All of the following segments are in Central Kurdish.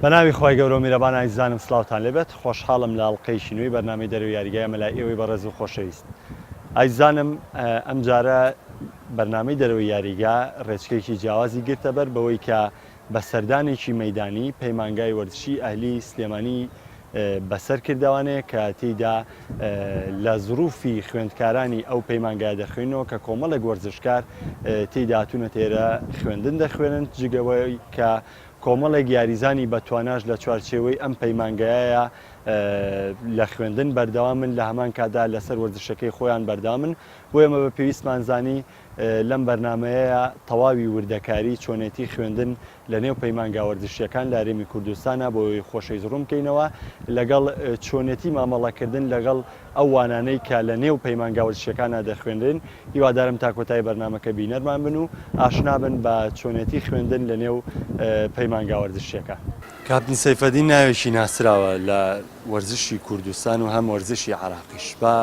بەناوی خۆی گەورە میرەبان ئایزانم سلااوان لێبێت خۆشحاڵم لە ئەڵلقەی شینووی بەرنامی دەروی یاریگای مەلای ئێوەی بەڕێز و خۆشەویست. ئایزانم ئەم جارە بەرنامەی دەروی یاریگا ڕێچکێکی جیاوازی گرتە بەر بەوەی کە بە سەردانێکی مەدانی پەیمانگای وەرزشی ئەهلی سلێمانی بەسەر کردوانەیە کە تێیدا لە زروفی خوێندکارانی ئەو پەیمانگای دەخوێنەوە کە کۆمەڵێک وەرزشکار تێیدا هاتوونە تێرە خوێندن دەخوێنن جگەوەی کە کۆمەڵێک یاریزانی بەتواناش لە چوارچێوەی ئەم پەیمانگایە لە خوێندن بەردەوامن لە هەمان کادا لەسەر وەرزشەکەی خۆیان بەردامن بۆ ئێمە بە پێویستمانزانی لەم بەرنمەیە تەواوی وردەکاری چۆنێتی خوێندن لە نێو پەیمانگا وەرزشیەکان لە هەرێمی کوردستانە بۆی خۆشەی زڕوم بکەینەوە لەگەڵ چۆنێتی مامەڵەکردن لەگەڵ ئەو وانانەی کە لە نێو پەیمانگا وەرزشیەکانە دەخوێندن هیوادارم تا کۆتایی بەرنمەکە بینەرمان بن و ئاشنابن بە چۆنێتی خوێندن لە نێو پەیمانگا وەرزشیەکە. کاپتن سەیفەدین ناوێکی ناسراوە لە وەرزشی کوردستان و هەم وەرزشی عراقیش بە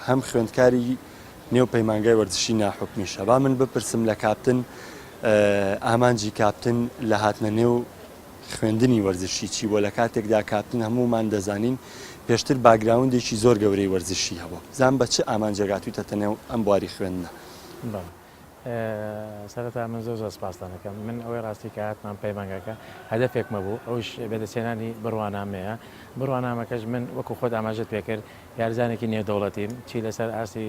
هەم خوێندکاری نێو پەیمانگای وەرزشی ناحوکمیشە. با من بپرسم لە کاپتن ئامانجی کاپتن لە هاتنە نێو خوێندنی وەرزشی چی بۆ لە کاتێکدا کاپتن هەمومان دەزانین پێشتر باگراوندێکی زۆر گەورەی وەرزشی هەبوو. زان بە چه ئامانجێگاتوتە نێو ئەم بواری خوێندنە؟ سەرەتا من زۆر سپاسان دەکەم. من ئەوەی ڕاستی کە هاتمان پەیمانگاکە هەدەفێکمە بوو ئەوش بەدەچێنانی بڕوانامەیە. بڕوانامەکەش من وەکو خۆت ئاماژت پێکرد یاریزانێکی نێودەوڵەتیم چی لەسەر ئاسی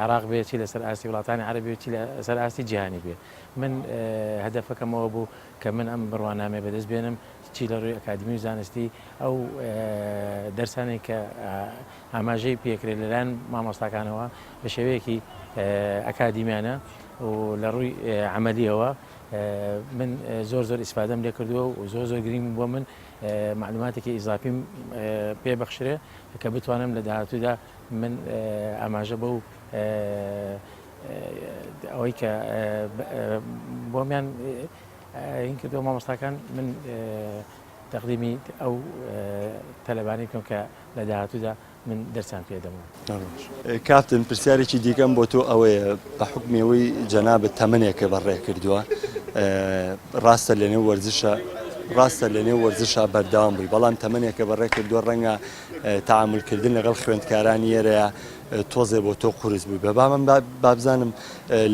عراق بێت چی لەسەر ئاسی وڵاتانی عەرەبی چی لەسەر ئاسی جیهانی بێت. من هەدەفەکەمەوە بوو کە من ئەم بڕوانامێ بەدەست بێنم چی لە ڕووی ئەکادمی و زانستی ئەو دەرسانێک کە ئاماژەی پێکرێت لەلایەن مامۆستاکانەوە بە شێوەیەکی ئەکادیمیانە و لە ڕووی عملیەوە من زۆر ئیسفادەم لێ کردووە و زۆر گرنگ بۆ من معلوماتێکی ئیزافیم پێبەخشرێ کە بتوانم لە داهاتوودا من ئاماژە بە و ئەوەی کە بۆمیان این کردەوە مامۆستاکان من تەقدیمی ئەو تەلەبانی بکەم کە لە داهاتوودا من دەرسان پێدەمەوە. کاپتن پرسیارێکی دیکەم بۆ تۆ ئەوەیە بە حکمەوەی جەنابەت تەمەنێکە بەڕێ کردووە ڕاستە لە نێو وەرزشە بەردەوام بووی بەڵام تەمەنێکە بەڕێ کردووە ڕەنگە تەعاملکردن لەگەڵ خوێندکارانی ئێرەیە تۆزێ بۆ تۆ قورس بووی بە من بابزانم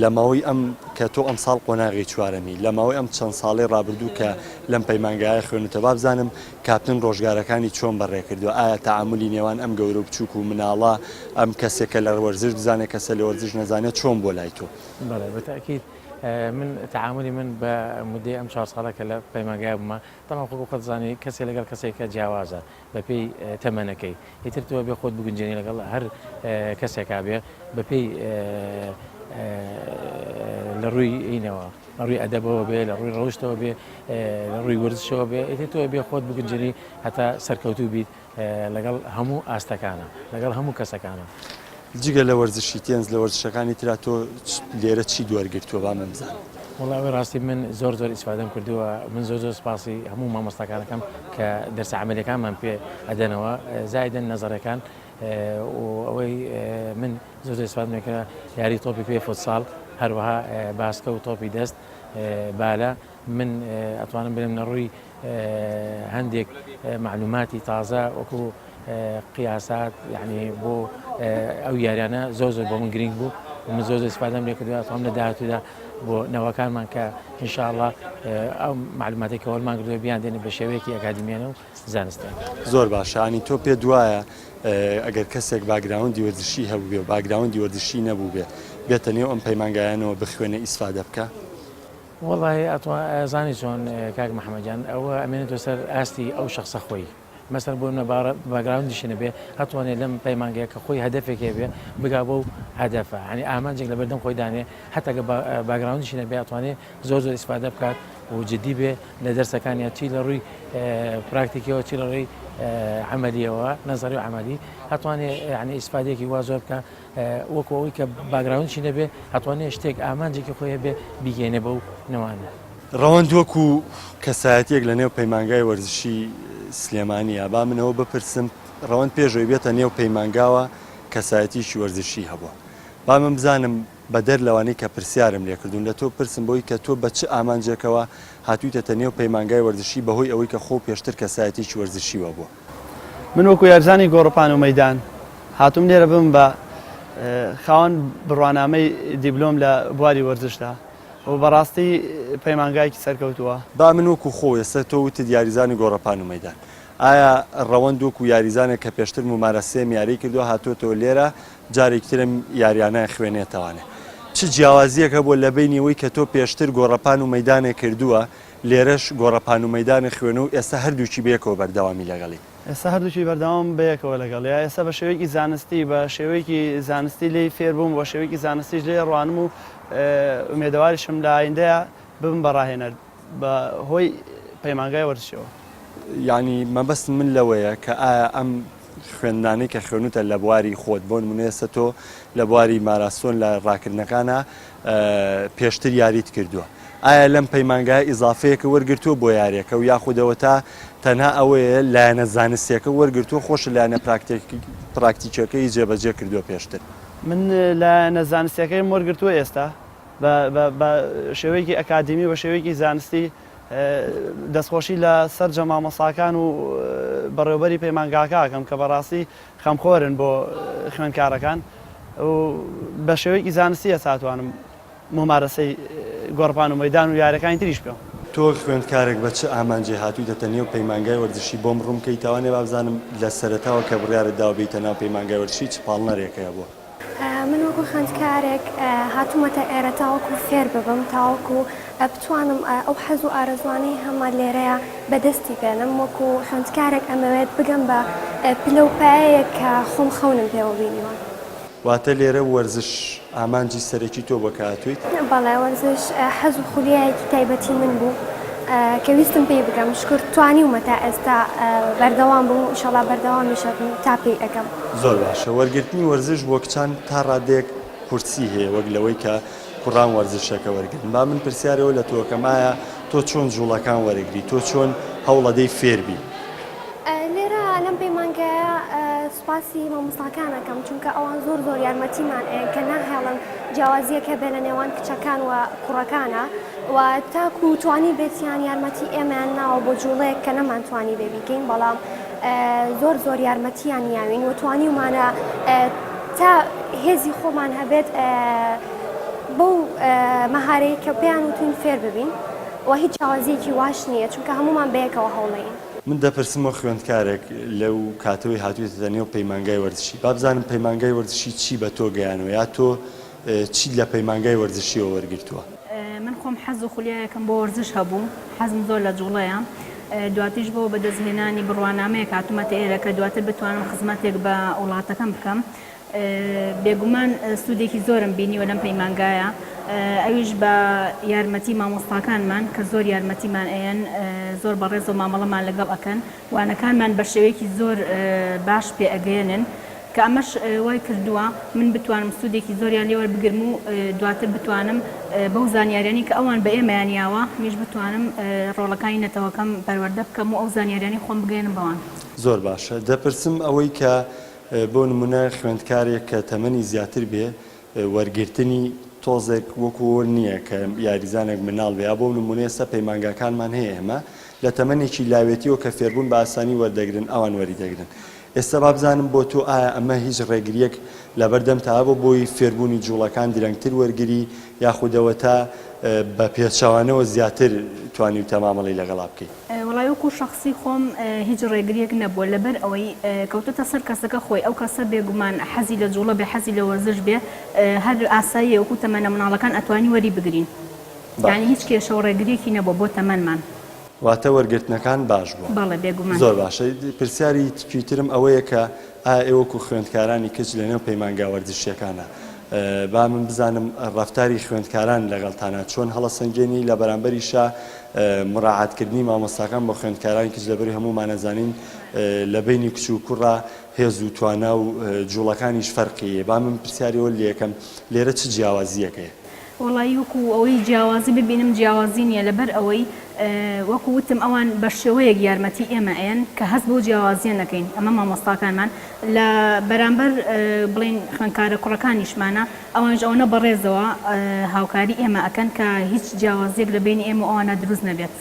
لە ماوەی ئەم کە تۆ ئەم ساڵ قۆناغی چوارەمی لە ماوەی ئەم چەند ساڵی ڕابردوو کە لەم پەیمانگایە خوێنتە بابزانم کاپتن ڕۆژگارەکانی چۆن بەڕێ کردووە ئایا تەعاملی نێوان ئەم گەورە و بچووک و مناڵە ئەم کەسێکە لە وەرزش بزانێت کەسە لە وەرزش نەزانێت چۆن بۆ لای تۆ؟ بەڵێ بەتاکید من تعاملی من بە مدەی ئەم 4 ساڵە کە لە پەیمانگای بوومە تەمام خۆ خەزانانی کەسێک لەگەڵ کەسێکە جیاوازە بە پێی تەمەنەکەی ئیتر تۆ بێ خۆت بگونجێنی لەگەڵ هەر کەسێکا بێ بە پێی لە ڕووی ئینەوە لە ڕووی ئەدەبەوە بێ لە ڕووی ڕۆشتەوە بێ لە ڕووی وەرزشەوە بێ ئیتر تۆ بێ خۆت بگونجێنی هەتا سەرکەوتوو بیت لەگەڵ هەموو ئاستەکانە لەگەڵ هەموو کەسەکانە. جگە لە وەرزشی تێنز لە وەرزشەکانی ترا تۆ لێرە چی دووەرگرتووە با من بزانم؟ وڵاوی ڕاستی من زۆر ئیسفادەم کردووە. من زۆر سپاسی هەموو مامۆستاکانەکەم کە دەرسە عەمەلیەکانمان پێ ئەدەنەوە زایدەن نەزەرەکان و ئەوەی من زۆر ئیسفادەم لێکرا یاری تۆپی پێ فوتساڵ هەروەها باسکە و تۆپی دەست بالە من ئەتوانم بێنم نەڕووی هەندێک معلوماتی تازە وەکو قیاسات یعنی بۆ ئەو یاریانە زۆر بۆ من گرنگ بوو من زۆر ئیسفادەم لێ کردووە ئەتوانم لە داهاتوودا بۆ نەوەکانمان کە ئینشاءڵڵا ئەو معلوماتێک کە وەرمان کردووە بیان دێنێ بە شێوەیەکی ئەکادیمیانە و زانستیان. زۆر باشە. ئەنی تۆ پێ دوایە ئەگەر کەسێک باگراوندی وەرزشی هەبوو بێ و باگراوندی وەرزشی نەبوو بێ بێتە نێو ئەم پەیمانگایانەوە بخوێنە ئیسفادە بکە؟ وەڵی ئەزانی چۆن کاک محەممەدجان ئەوە ئەمێنێتەوە سەر ئاستی ئەو شخصە خۆی مەسەر بۆ باگراوندیشنە بێ هەتوانێت لەم پەیمانگەیە کە خۆی هەدەفێکێ بێ بگا بۆ هەدەفە ینی ئامانجێک لە بەردەم خۆی دانێ هەتاکە باگراوندیشنە بێ ئەتوانێت زۆر ئیسفادە بکات و جدی بێ لە دەرسەکانیان چی لە ڕووی پراکتیکەوە چی لە ڕووی عملیەوە نەزەری و عملی هەتوانێت ینی ئیسفادێکی وا زۆر بکە وەکو ئەوەی کە باگراوندشی نەبێ هەتوانێت شتێک ئامانجێکی خۆیە بێ بیگەێنێ بەو نەوانە. ڕەوەند وەکو کەسایەتێک لە نێو پەیمانگای وەرزشی سلێمانیە با منەوە بپرسم ڕەوەند پێشەوەی بێتە نێو پەیمانگاوە کەسایەتیشی وەرزشی هەبووە با من بزانم بەدەر لەوانەی کە پرسیارم لێ کردوون لە تۆ پرسم بۆی کە تۆ بە چ ئامانجێکەوە هاتوویتە نێو پەیمانگای وەرزشی بەهۆی ئەوەی کە خۆ پێشتر کەسایەتێکی وەرزشیوە بووە. من وەکو یارزانی گۆڕپان و مەیدان هاتووم لێرە بم بە خاوەن بڕوانامەی دیبلۆم لە بواری وەرزشدا و بەڕاستی پەیمانگایکی سەرکەوتووە. با من وەکو خۆ ئێستا تۆ وتت یاریزانی گۆڕەپان و مەیدان، ئایا ڕەوەند وەکو یاریزانێک کە پێشتر ممارەسەیەم یاری کردووە هاتوۆتەوە لێرە جارێکترم یاریانە خوێنێتەوانێ چ جیاوازیەکە بۆ لە بینیەوەی کە تۆ پێشتر گۆڕەپان و مەیدانێک کردووە لێرەش گۆڕەپان و مەیدانی خوێن و ئێستا هەردووچی بەیەکەوە بەردەوامی لەگەڵی؟ ئێستا هەردووچی بەردەوام بەیەکەوە لەگەڵ ئێستا بە شێوەیەکی زانستی بە شێوەیەکی زانستی لێی فێربووم بە شێوەیەکی زانستیش لێ ڕوانم و ئومێدەواریشم لە ئایندەیە ببم بەڕاهێنەر بە هۆی پەیمانگای وەرزشەوە. یعنی مەبەست من لەوەیە کە ئایا ئەم خوێندانەی کە خوێنوتە لە بواری خۆت بۆ نمونێستا تۆ لە بواری ماراسۆن لە ڕاکردنەکانە پێشتر یاریت کردووە، ئایا لەم پەیمانگای ئیزافەیەکە وەرگرتووە بۆ یاریەکە و یاخودەوە تا تەنها ئەوەیە لایەنە زانستیەکە وەرگرتووە خۆش لایەنە پراکتیکەکەی جێبەجێ کردووە پێشتر؟ من لایەنە زانستیەکەی وەرگرتووە ئێستا بە شێوەیەکی ئەکادمی بە شێوەیەکی زانستی دەستخۆشی لە سەر جەمامەساکان و بەڕێوەبەری پەیمانگاکەکەم کە بەڕاستی خەمخۆرن بۆ خوێندکارەکان و بە شێوەیەکی زانستی ئەساتوانم ممارەسەی گۆڕپان و مەیدان و یاریەکانی تریش بکەم. تۆ خوێندکارێک بە چ ئامانجێ هاتوویتە نێو پەیمانگای وەرزشی بۆم ڕوونکەی تاوانێ بابزانم لە سەرەتاوە کە بڕیارت داوە بێیتە ناو پەیمانگای وەرزشی چ پاڵنەرێکەیە بووە؟ من وەکو خوێندکارێک هاتوومەتە ئێرە تاوەکو فێر ببم تاوەکو بتوانم ئەو حەز و ئارەزوانەی هەمە لێرەیە بەدەستی بێنم وەکو خوێندکارێک ئەمەوێت بگەم بە پلەپایەک کە خۆم خەونم پێوە بینیوە. واتە لێرە وەرزش ئامانجی سەرەکی تۆ بەکاتویت؟ بەڵێ وەرزش حەز و خولیایەکی تایبەتی من بوو کە ویستم پێی بگەم شکر توانیومە تا ئێستا بەردەوام بووم و ئینشەڵا بەردەوامیشە تا پێی ئەەکەم. زۆر باشە. وەرگرتنی وەرزش بۆ کچان تا ڕادێک کورسی هەیە وەک لەوەی کە کوڕان وەرزشەکە وەرگرتن. با من پرسیارەوە لە تۆکەمایە تۆ چۆن جوڵەکان وەرەگری، تۆ چۆن هەوڵەدەی فێربی؟ لێرە لەم پەیمانگایە سوپاسی مامۆستاکانەکەم چونکە ئەوان زۆر یارمەتیمان کە ناهێڵن جیاوازیەکە بێ لە نێوان کچەکان و کوڕەکانە و تاکو توانی بێتیان یارمەتی ئێمەیان ناوە بۆ جوڵەیەک کە نەمانتوانی بێ بیکەین بەڵام زۆر یارمەتیان یاوین و توانیومانە تا هێزی خۆمان هەبێت بەو مەهارەیە کە پێیان وتین فێر ببین و هیچ جیاوازیەکی واش نییە چونکە هەمومان بەیەکەوە هەوڵەین. من دەپرسمەوە خوێندکارێک لەو کاتەوەی هاتوویتە نێو پەیمانگای وەرزشی، با بزانم پەیمانگای وەرزشی چی بە تۆ گەیانەوە یا تۆ چی لە پەیمانگای وەرزشیەوە وەرگرتووە؟ من خۆم حەز و خولیایەکەم بۆ وەرزش هەبوو، حەزم زۆر لە جوڵەیە، دواتیش بۆ بەدەستهێنانی بڕوانامەیە هاتوومەتە ئێرە کە دواتر بتوانم خزمەتێک بە وڵاتەکەم بکەم. بێگومان سوودێکی زۆرم بینیوە لەم پەیمانگایە، ئەویش بە یارمەتی مامۆستاکانمان کە زۆر یارمەتیمان ئەیەن، زۆر بەڕێز و مامەڵەمان لەگەڵ ئەکەن، وانەکانمان بە شێوەیەکی زۆر باش پێ ئەگەێنن کە ئەمەش وای کردووە من بتوانم سوودێکی زۆریان لێوە بگرم و دواتر بتوانم بەو زانیاریانی کە ئەوان بە ئێمەیانیاوە میش بتوانم ڕۆڵەکانی نەتەوەکەم پەروەردە بکەم و ئەو زانیاریانی خۆم بگەێنم بەوان. زۆر باشە. دەپرسم ئەوەی کە بۆ نمونە خوێندکارێک کە تەمەنی زیاتر بێ وەرگرتنی تۆزێک وەکو نییە کە یاریزانێک مناڵ بێ، بۆ نمونە ئێستا پەیمانگاکانمان هەیە ئێمە لە تەمەنێکی لاوێتیەوە کە فێربوون بە ئاسانی وەردەگرن ئەوان وەریدەگرن. ئێستا بابزانم بۆ تۆ ئایا ئەمە هیچ ڕێگریەک لەبەردەم تا بۆ بۆی فێربوونی جوڵەکان درەنگتر وەرگری یاخودەوە تا بە پێچەوانەوە زیاتر توانی و تەمامەڵی لەگەڵا بکەیت؟ وڵای وەکو شخصی خۆم هیچ ڕێگریەک نەبووە لەبەر ئەوەی کەوتۆتە سەر کەسەکە خۆی ئەو کەسە بێگومان حەزی لە جوڵە بێ حەزی لە وەرزش بێ هەر ئاسایی وەکو تەمەنە مناڵەکان ئەتوانی وەری بگرین، یعنی هیچ کێشە و ڕێگریەکی نەبووە بۆ تەمەنمان. واتە وەرگرتنەکان باش بووە؟ بەڵێ بێگومان. زۆر باشە. پرسیاری ترم ئەوەیە کە ئایا ئێوەکو خوێندکارانی کچ لە نێو پەیمانگا وەرزشیەکانە با من بزانم ڕەفتاری خوێندکاران لەگەڵتانە چۆن هەڵەسەنگێنی لە بەرامبەریشە مراعاتکردنی مامۆستاکان بۆ خوێندکارانی کچ لەبەری هەمومانەزانین لە بینی کچ و کوڕە هێز و توانا و جوڵەکانیش فەرقیە. با من پرسیاریەوە لێکەم لێرە چ جیاوازیەکەیە؟ وڵایی وەکو ئەوەی جیاوازی ببینم جیاوازی نییە لەبەر ئەوەی وەکو وتم ئەوان بە شێوەیەک یارمەتی ئێمەیان کە هەست بۆ جیاوازیە نەکەین ئەمە مامۆستاکانمان لە بەرامبەر بڵین خوێندکارە کوڕەکانیشمانە ئەوانش ئەوەنە بەڕێزەوە هاوکاری ئێمە ئەکەن کە هیچ جیاوازیەک لە بینی ئێمە ئەوانە دروست نەبێت.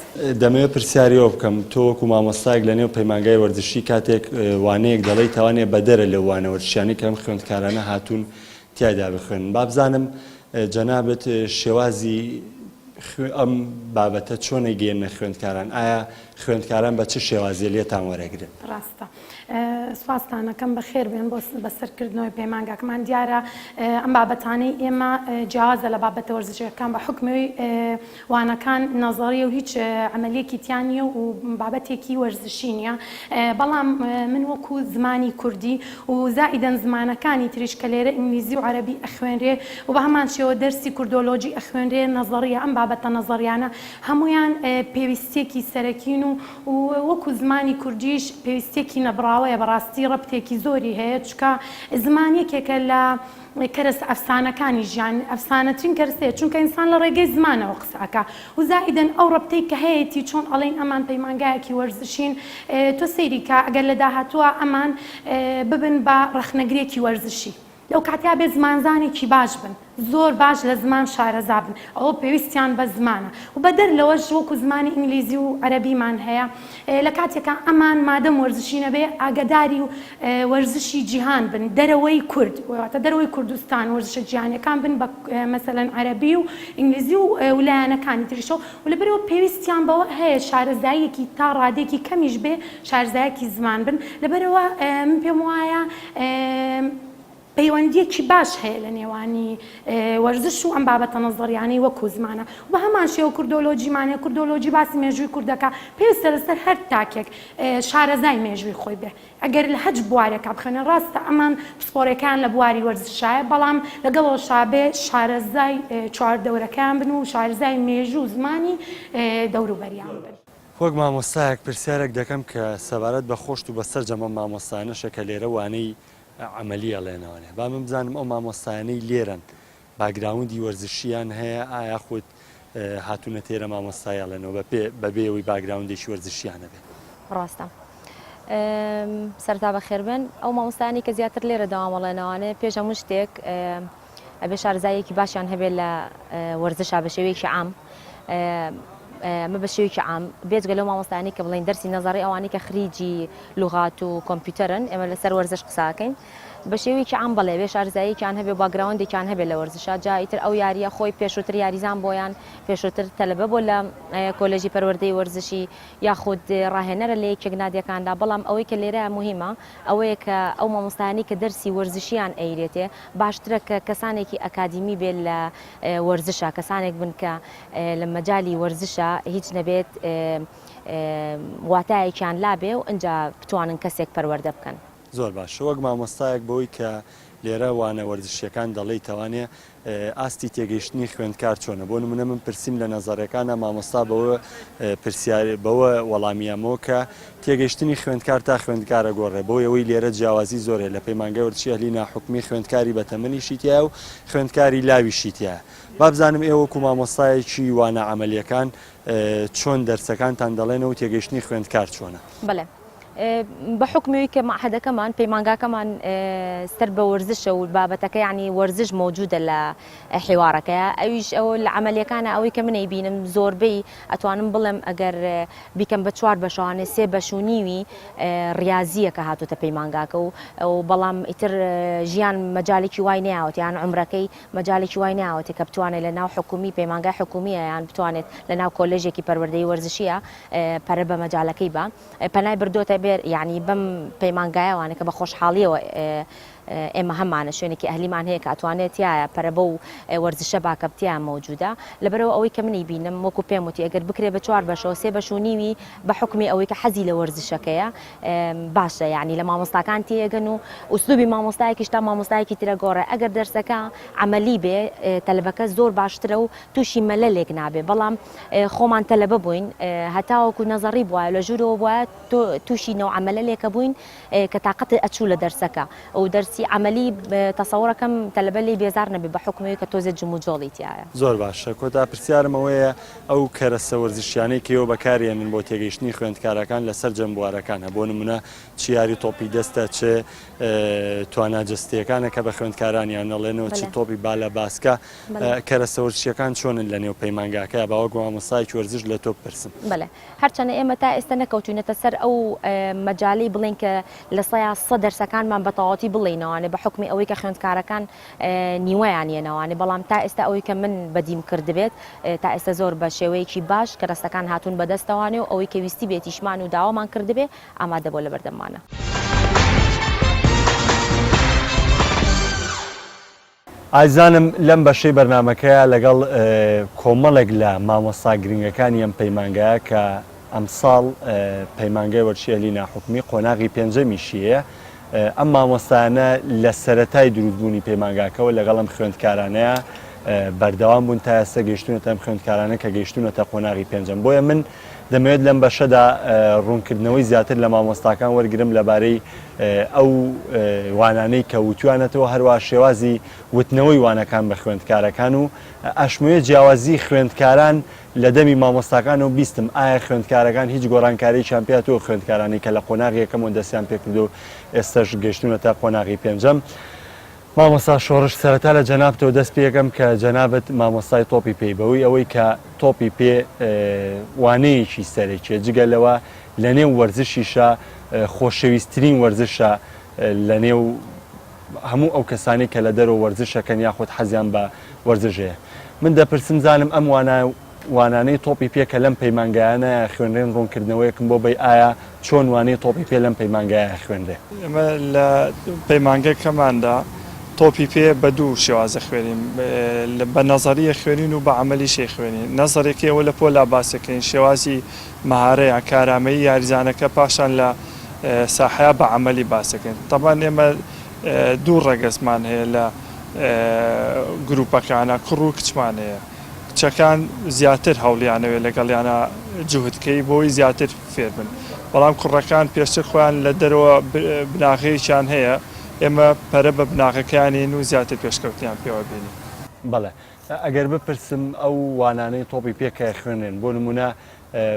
دەمەوێت پرسیاریەوە بکەم تۆ وەکو مامۆستایەک لە نێو پەیمانگای وەرزشی کاتێک وانەیەک دەڵێی تاوانێ بەدەرە لە وانە وەرزشیانی کە ئەم خوێندکارانە هاتوون تیایدا بخوێن. با بزانم جەنابەت شێوازی ئەم بابەتە چۆنە گەێنە خوێندکاران؟ ئایا خوێندکاران بە چ شێوازیە لێتان وەرەگرن؟ ڕاستە سوپاسدانەکەم بەخێر بێن بۆ بەسەرکردنەوەی پەیمانگاکەمان دیارە ئەم بابەتانەی ئێمە جیازە لە بابەتە وەرزشەکان بە حکمی وانەکان نەزەریە و هیچ عملیەکی تیان نیە و بابەتێکی وەرزشی نیە، بەڵام من وەکو زمانی کوردی و زائیدەن زمانەکانی تریش کە لێرە ئینگلیزی و عەرەبی ئەخوێنرێ و بە هەمان شێوە دەرسی کوردۆلۆجی ئەخوێنرێ نەزەریە ئەم بابەتە نەزەریانە هەمویان پێویستێکی سەرەکین و وەکو زمانی کوردیش پێویستێکی نەبراوەیە بەڕاستی ڕەبتێکی زۆری هەیە چکە زمانێکێکە لە کەرس ئەفسانەکانی ژیان ئەفسانەترین کەرسەیە چونکە ئینسان لە ڕێگەی زمانەوە قسەکە و زائیدەن ئەو ڕەبتەی کە هەیەی چۆن ئەڵێن ئەمان پەیمانگایەکی وەرزشین تۆ سەیری کە ئەگەر لە داهاتووە ئەمان ببن بە ڕەخنەگرێکی وەرزشی لەو کاتیا بێ زمانزانێکی باش بن زۆر باش لە زمان شارەزا بن ئەوە پێویستیان بە زمانە و بەدەر لەوەش وەکو زمانی ئینگلیزی و عەرەبیمان هەیە لە کاتێکە ئەمان مادەم وەرزشی نەبێ ئاگداری و وەرزشی جیهان بن دەرەوەی کورد واتە دەرەوەی کوردستان وەرزشە جیهانیەکان بن بە مەسەلەن عەرەبی و ئینگلیزی و ویلایەنەکانی تریشەوە و لەبەرەوە پێویستیان بەوە هەیە شارەزاییەکی تا ڕادێکی کەمیش بێ شارەزایەکی زمان بن لەبەرەوە من پێم وایە پەیوەندیەکی باش هەیە لە نێوانی وەرزش و ئەم بابەتە نەزەریانەی وەکو زمانە و هەمان شێوە کوردۆلۆجیمانە کوردۆلۆجی باسی مێژووی کوردەکە پێویستە لەسەر هەر تاکێک شارەزای مێژووی خۆی بێ ئەگەر لە هەج بوارێکە بخێنە ڕاستە ئەمان پسپۆرەکان لە بواری وەرزشایە بەڵام لەگەڵەوە شابێ شارەزای چواردەورەکان بن و شارەزای مێژوو زمانی دەوروبەریان بن. وەک مامۆستایەک پرسیارێک دەکەم کە سەبارەت بە خۆشت و بەسەر جەمە مامۆستایانەشە کە لێرە وانەی عملی ئەڵێنەوەێ با من بزانم ئەو مامۆستایانەی لێرن باگراوندی وەرزشیان هەیە ئایا خۆت هاتوونە تێرە مامۆستای ئەڵێنەوە بەبێەوەی باگراوندێکی وەرزشیانە بێت؟ ڕاستە سەرتا بەخێر بن ئەو مامۆستایانی کە زیاتر لێرە داوامەڵێنەوەانێ پێش هەموو شتێک ئەبێ شارەزایەکی باشیان هەبێت لە وەرزشا بە شێوەیەکی عام مە بە شێوەیەکی عام بێجگە لەو مامۆستایانی کە بڵین دەرسی نەزەری ئەوانی کە خریجی لوغات و کۆمپیوتەرن ئێمە لەسەر وەرزش قساکەین بە شێوەیەکی عام بەڵێ بێ شارەزاییەکیان هەبێ باگراوندێکیان هەبێت لە وەرزشا جاییتر ئەو یاریە خۆی پێشووتر یاریزان بۆیان پێشووتر تەلەبە بۆ لە کۆلێژی پەروەردەی وەرزشی یاخود ڕاهێنەرە لە یەکێک نادیەکاندا بەڵام ئەوەی کە لێرە مهمە ئەوەیە کە ئەو مامۆستایانی کە دەرسی وەرزشیان ئەیرێتێ باشترە کە کەسانێکی ئەکادیمی بێت لە وەرزشە کەسانێک بن کە لە مەجای وەرزشە هیچ نەبێت واتایەکیان لابێ و ئەنجا بتوانن کەسێک پەروەردە بکەن. زۆر باش وەک مامۆستایەک بەوەی کە لێرە وانە وەرزشیەکان دەڵێی تەوانێ ئاستی تێگەیشتنی خوێندکار چۆنە بۆ نمونە من پرسیم لە نەزارەکانە مامۆستا بەوە وەڵامیەمەوە کە تێگەیشتنی خوێندکار تا خوێندکارە گۆڕێ بۆ ئەوەی لێرە جیاوازی زۆرێ لە پەیمانگای وەرزشی ئەهلی ناحوکمی خوێندکاری بەتەمەنیشی تایە و خوێندکاری لاویشی تایە. با بزانم ئێوە وەکو مامۆستایەکی وانە عەمەلیەکان چۆن دەرسەکانتان دەڵێنەوە و تێگەیشتنی خوێندکار چۆنە؟ بەڵێ بە حکمی کە معهدەکەمان پەیمانگاکەمان سەر بە وەرزشە و بابەتەکە یعنی وەرزش مەوجودە لە حیوارەکەیە ئەویش ئەوە لە عملیەکانە ئەوەی کە منەی بینم زۆربەی ئەتوانم بڵێم ئەگەر بیکەم بە 4 بەشانێ 3 بەش و نیوی ریازیە کە هاتوتە پەیمانگاکە و بەڵام ئیتر ژیان مەجالێکی وای ناوەت یان عمرەکەی مەجالێکی وای ناوەتی کە بتوانێت لە ناو حکومی پەیمانگای حکومیە یان بتوانێت لە ناو کۆلێژێکی پەروەردەی وەرزشیە پەرە بە مەجالەکەی بە پەنای بردۆتە يعني بم پەیمانگایەوانە کە بە خۆشحاڵیەوە ئێمە هەمانە شوێنێکی ئەهلیمان هەیە کە ئەتوانێت تایە پەرە بە و وەرزشە باکەبتیان مەوجودە لەبەرەوە ئەوەی کە منی بینم وەکو پێم وتی ئەگەر بکرێ بە 4 بەشەوە 3 بەش و نیوی بە حکمی ئەوەی کە حەزی لە وەرزشەکەیە باشە یعنی لە مامۆستاکان تێگەن و ئوسلوبی مامۆستایەکیش تا مامۆستایەکی ترە گۆڕێ ئەگەر دەرسەکە عەمەلی بێ تەلەبەکە زۆر باشترە و تووشی مەلەلێک نابێ بەڵام خۆمان تەلەبە بووین هەتاوەکو نەزەری بووە لە ژوورەوە بووە تووشی نەوع عەمەلەلێکە بووین کە تااقەت ئەچوو لە دەرسەکە ئەو دەرسی دەرسی عملی تەسەوڕەکەم تەلەبە لێ بێزار نەبێ بە حکومەوەی کە تۆزە جموجۆڵی تایە. زۆر باشە کۆتا پرسیارمەوەیە ئەو کەرەسە وەرزشیانەی کەەوە بەکارێنن بۆ تێگەیشتنی خوێندکارەکان لەسەر جەمبوارەکانە بۆ نمونە چیاری تۆپی دەستە چێ تواناجستیەکانە کە بە خوێندکارانیان نەڵێنەوە چی تۆپی بالە باسکە کەرەسە وەرزشیەکان چۆنن لە نێو پەیمانگاکە باوەک مامۆستای وەرزش لە تۆ پرسم. بەڵێ هەرچەنە ئێمە تا ئێستا نەکەوتوینەتە سەر ئەو مەجای بڵێن کە لە 100 دەرسەکانمان بەتەواوەتی بڵێنەوەوانێ بە حکمی ئەوەی کە خوێندکارەکان نیوەیان یەنەوەوانێ بەڵام تا ئێستا ئەوەی کە من بەدیم کردبێت تا ئێستا زۆر بە شێوەیەکی باش کە ڕستەکان هاتوون بەدەستەوانێ و ئەوەی کە ویستی بێتیشمان و داوامان کردبێ ئامادە بۆ لە بەردەمانە. ئایزانم لەم بەشەی بەرنمەکەیە لەگەڵ کۆمەڵێک لە مامۆستا گرنگەکانی ئەم پەیمانگایە کە ئەمساڵ پەیمانگای وەرچێلی ناحکومی قۆناغی پێنجەمیشیە ئەم مامۆستانە لە سەرەتای دروستبوونی پەیمانگاکەەوە لەگەڵ ئەم خوێندکارانەیە بەردەوام بوون تا ئێستا گەیشتونەتە ئەم خوێندکارانە کە گەیشتونەتە قۆناغی پێنجەم بۆیە من دەمەوێت لەم بەشەدا ڕوونکردنەوەی زیاتر لە مامۆستاکان وەرگرم لەبارەی ئەو وانانەی کە وتوانێتەوە هەروە شێوازی وتنەوەی وانەکان بە خوێندکارەکان و ئەشموویە جیاوازی خوێندکاران لە دەمی مامۆستاکان و بیستم ئایا خوێندکارەکان هیچ گۆڕانکاریی پێاتەوە خوێندکارانی کە لە قۆناغی یەکەم و دەستیان پێکردو و ئێستاش گەیشتونەتە قۆناغی پێنجەم. مامۆستا شۆڕش سەرەتا لە جەنابتەوە دەست پێ یەکەم کە جەنابەت مامۆستای تۆپی پێی بەوەی ئەوەی کە تۆپی پێ وانەیەکی سەرێکیە جگە لەوە لە نێو وەرزشیشە خۆشەویستترین وەرزشە لە نێو هەموو ئەو کەسانی کە لە دەرەوە وەرزشەکەن یاخود حەزیان بە وەرزشەیە. من دەپرسم زانم ئەم وانانەی تۆپی پێ کە لەم پەیمانگایانە خوێنرێن ڕوونکردنەوەیەکم بۆ بەی ئایا چۆن وانەی تۆپی پێ لەم پەیمانگایە خوێندێ. ئەمە لە پەیمانگای کەماندا تۆپی پێ بە دوو شێوازە خوێنین بە نەزەریە خوێنین و بە عەمەلیشی خوێنین. نەزەرێکی ئەوە لە پۆلا باسەکەین شێوازی مەهارەیە کارامەیی یاریزانەکە پاشان لە ساحەیە بە عەمەلی باسەکەین. تەبان ئێمە دوو ڕێگەزمان هەیە لە گروپەکانە کوڕ و کچمان هەیە. کچەکان زیاتر هەوڵیانەوێت لەگەڵیانە جوهدکەی بۆی زیاتر فێر بن بەڵام کوڕەکان پێشتر خۆیان لە دەرەوە بناغەیەکیان هەیە ئێمە پەرە بە بناغەکانین و زیاتر پێشکەوتیان پێوە بینی. بەڵێ ئەگەر بپرسم ئەو وانانەی تۆپی پێکە خوێنێن بۆ نمونە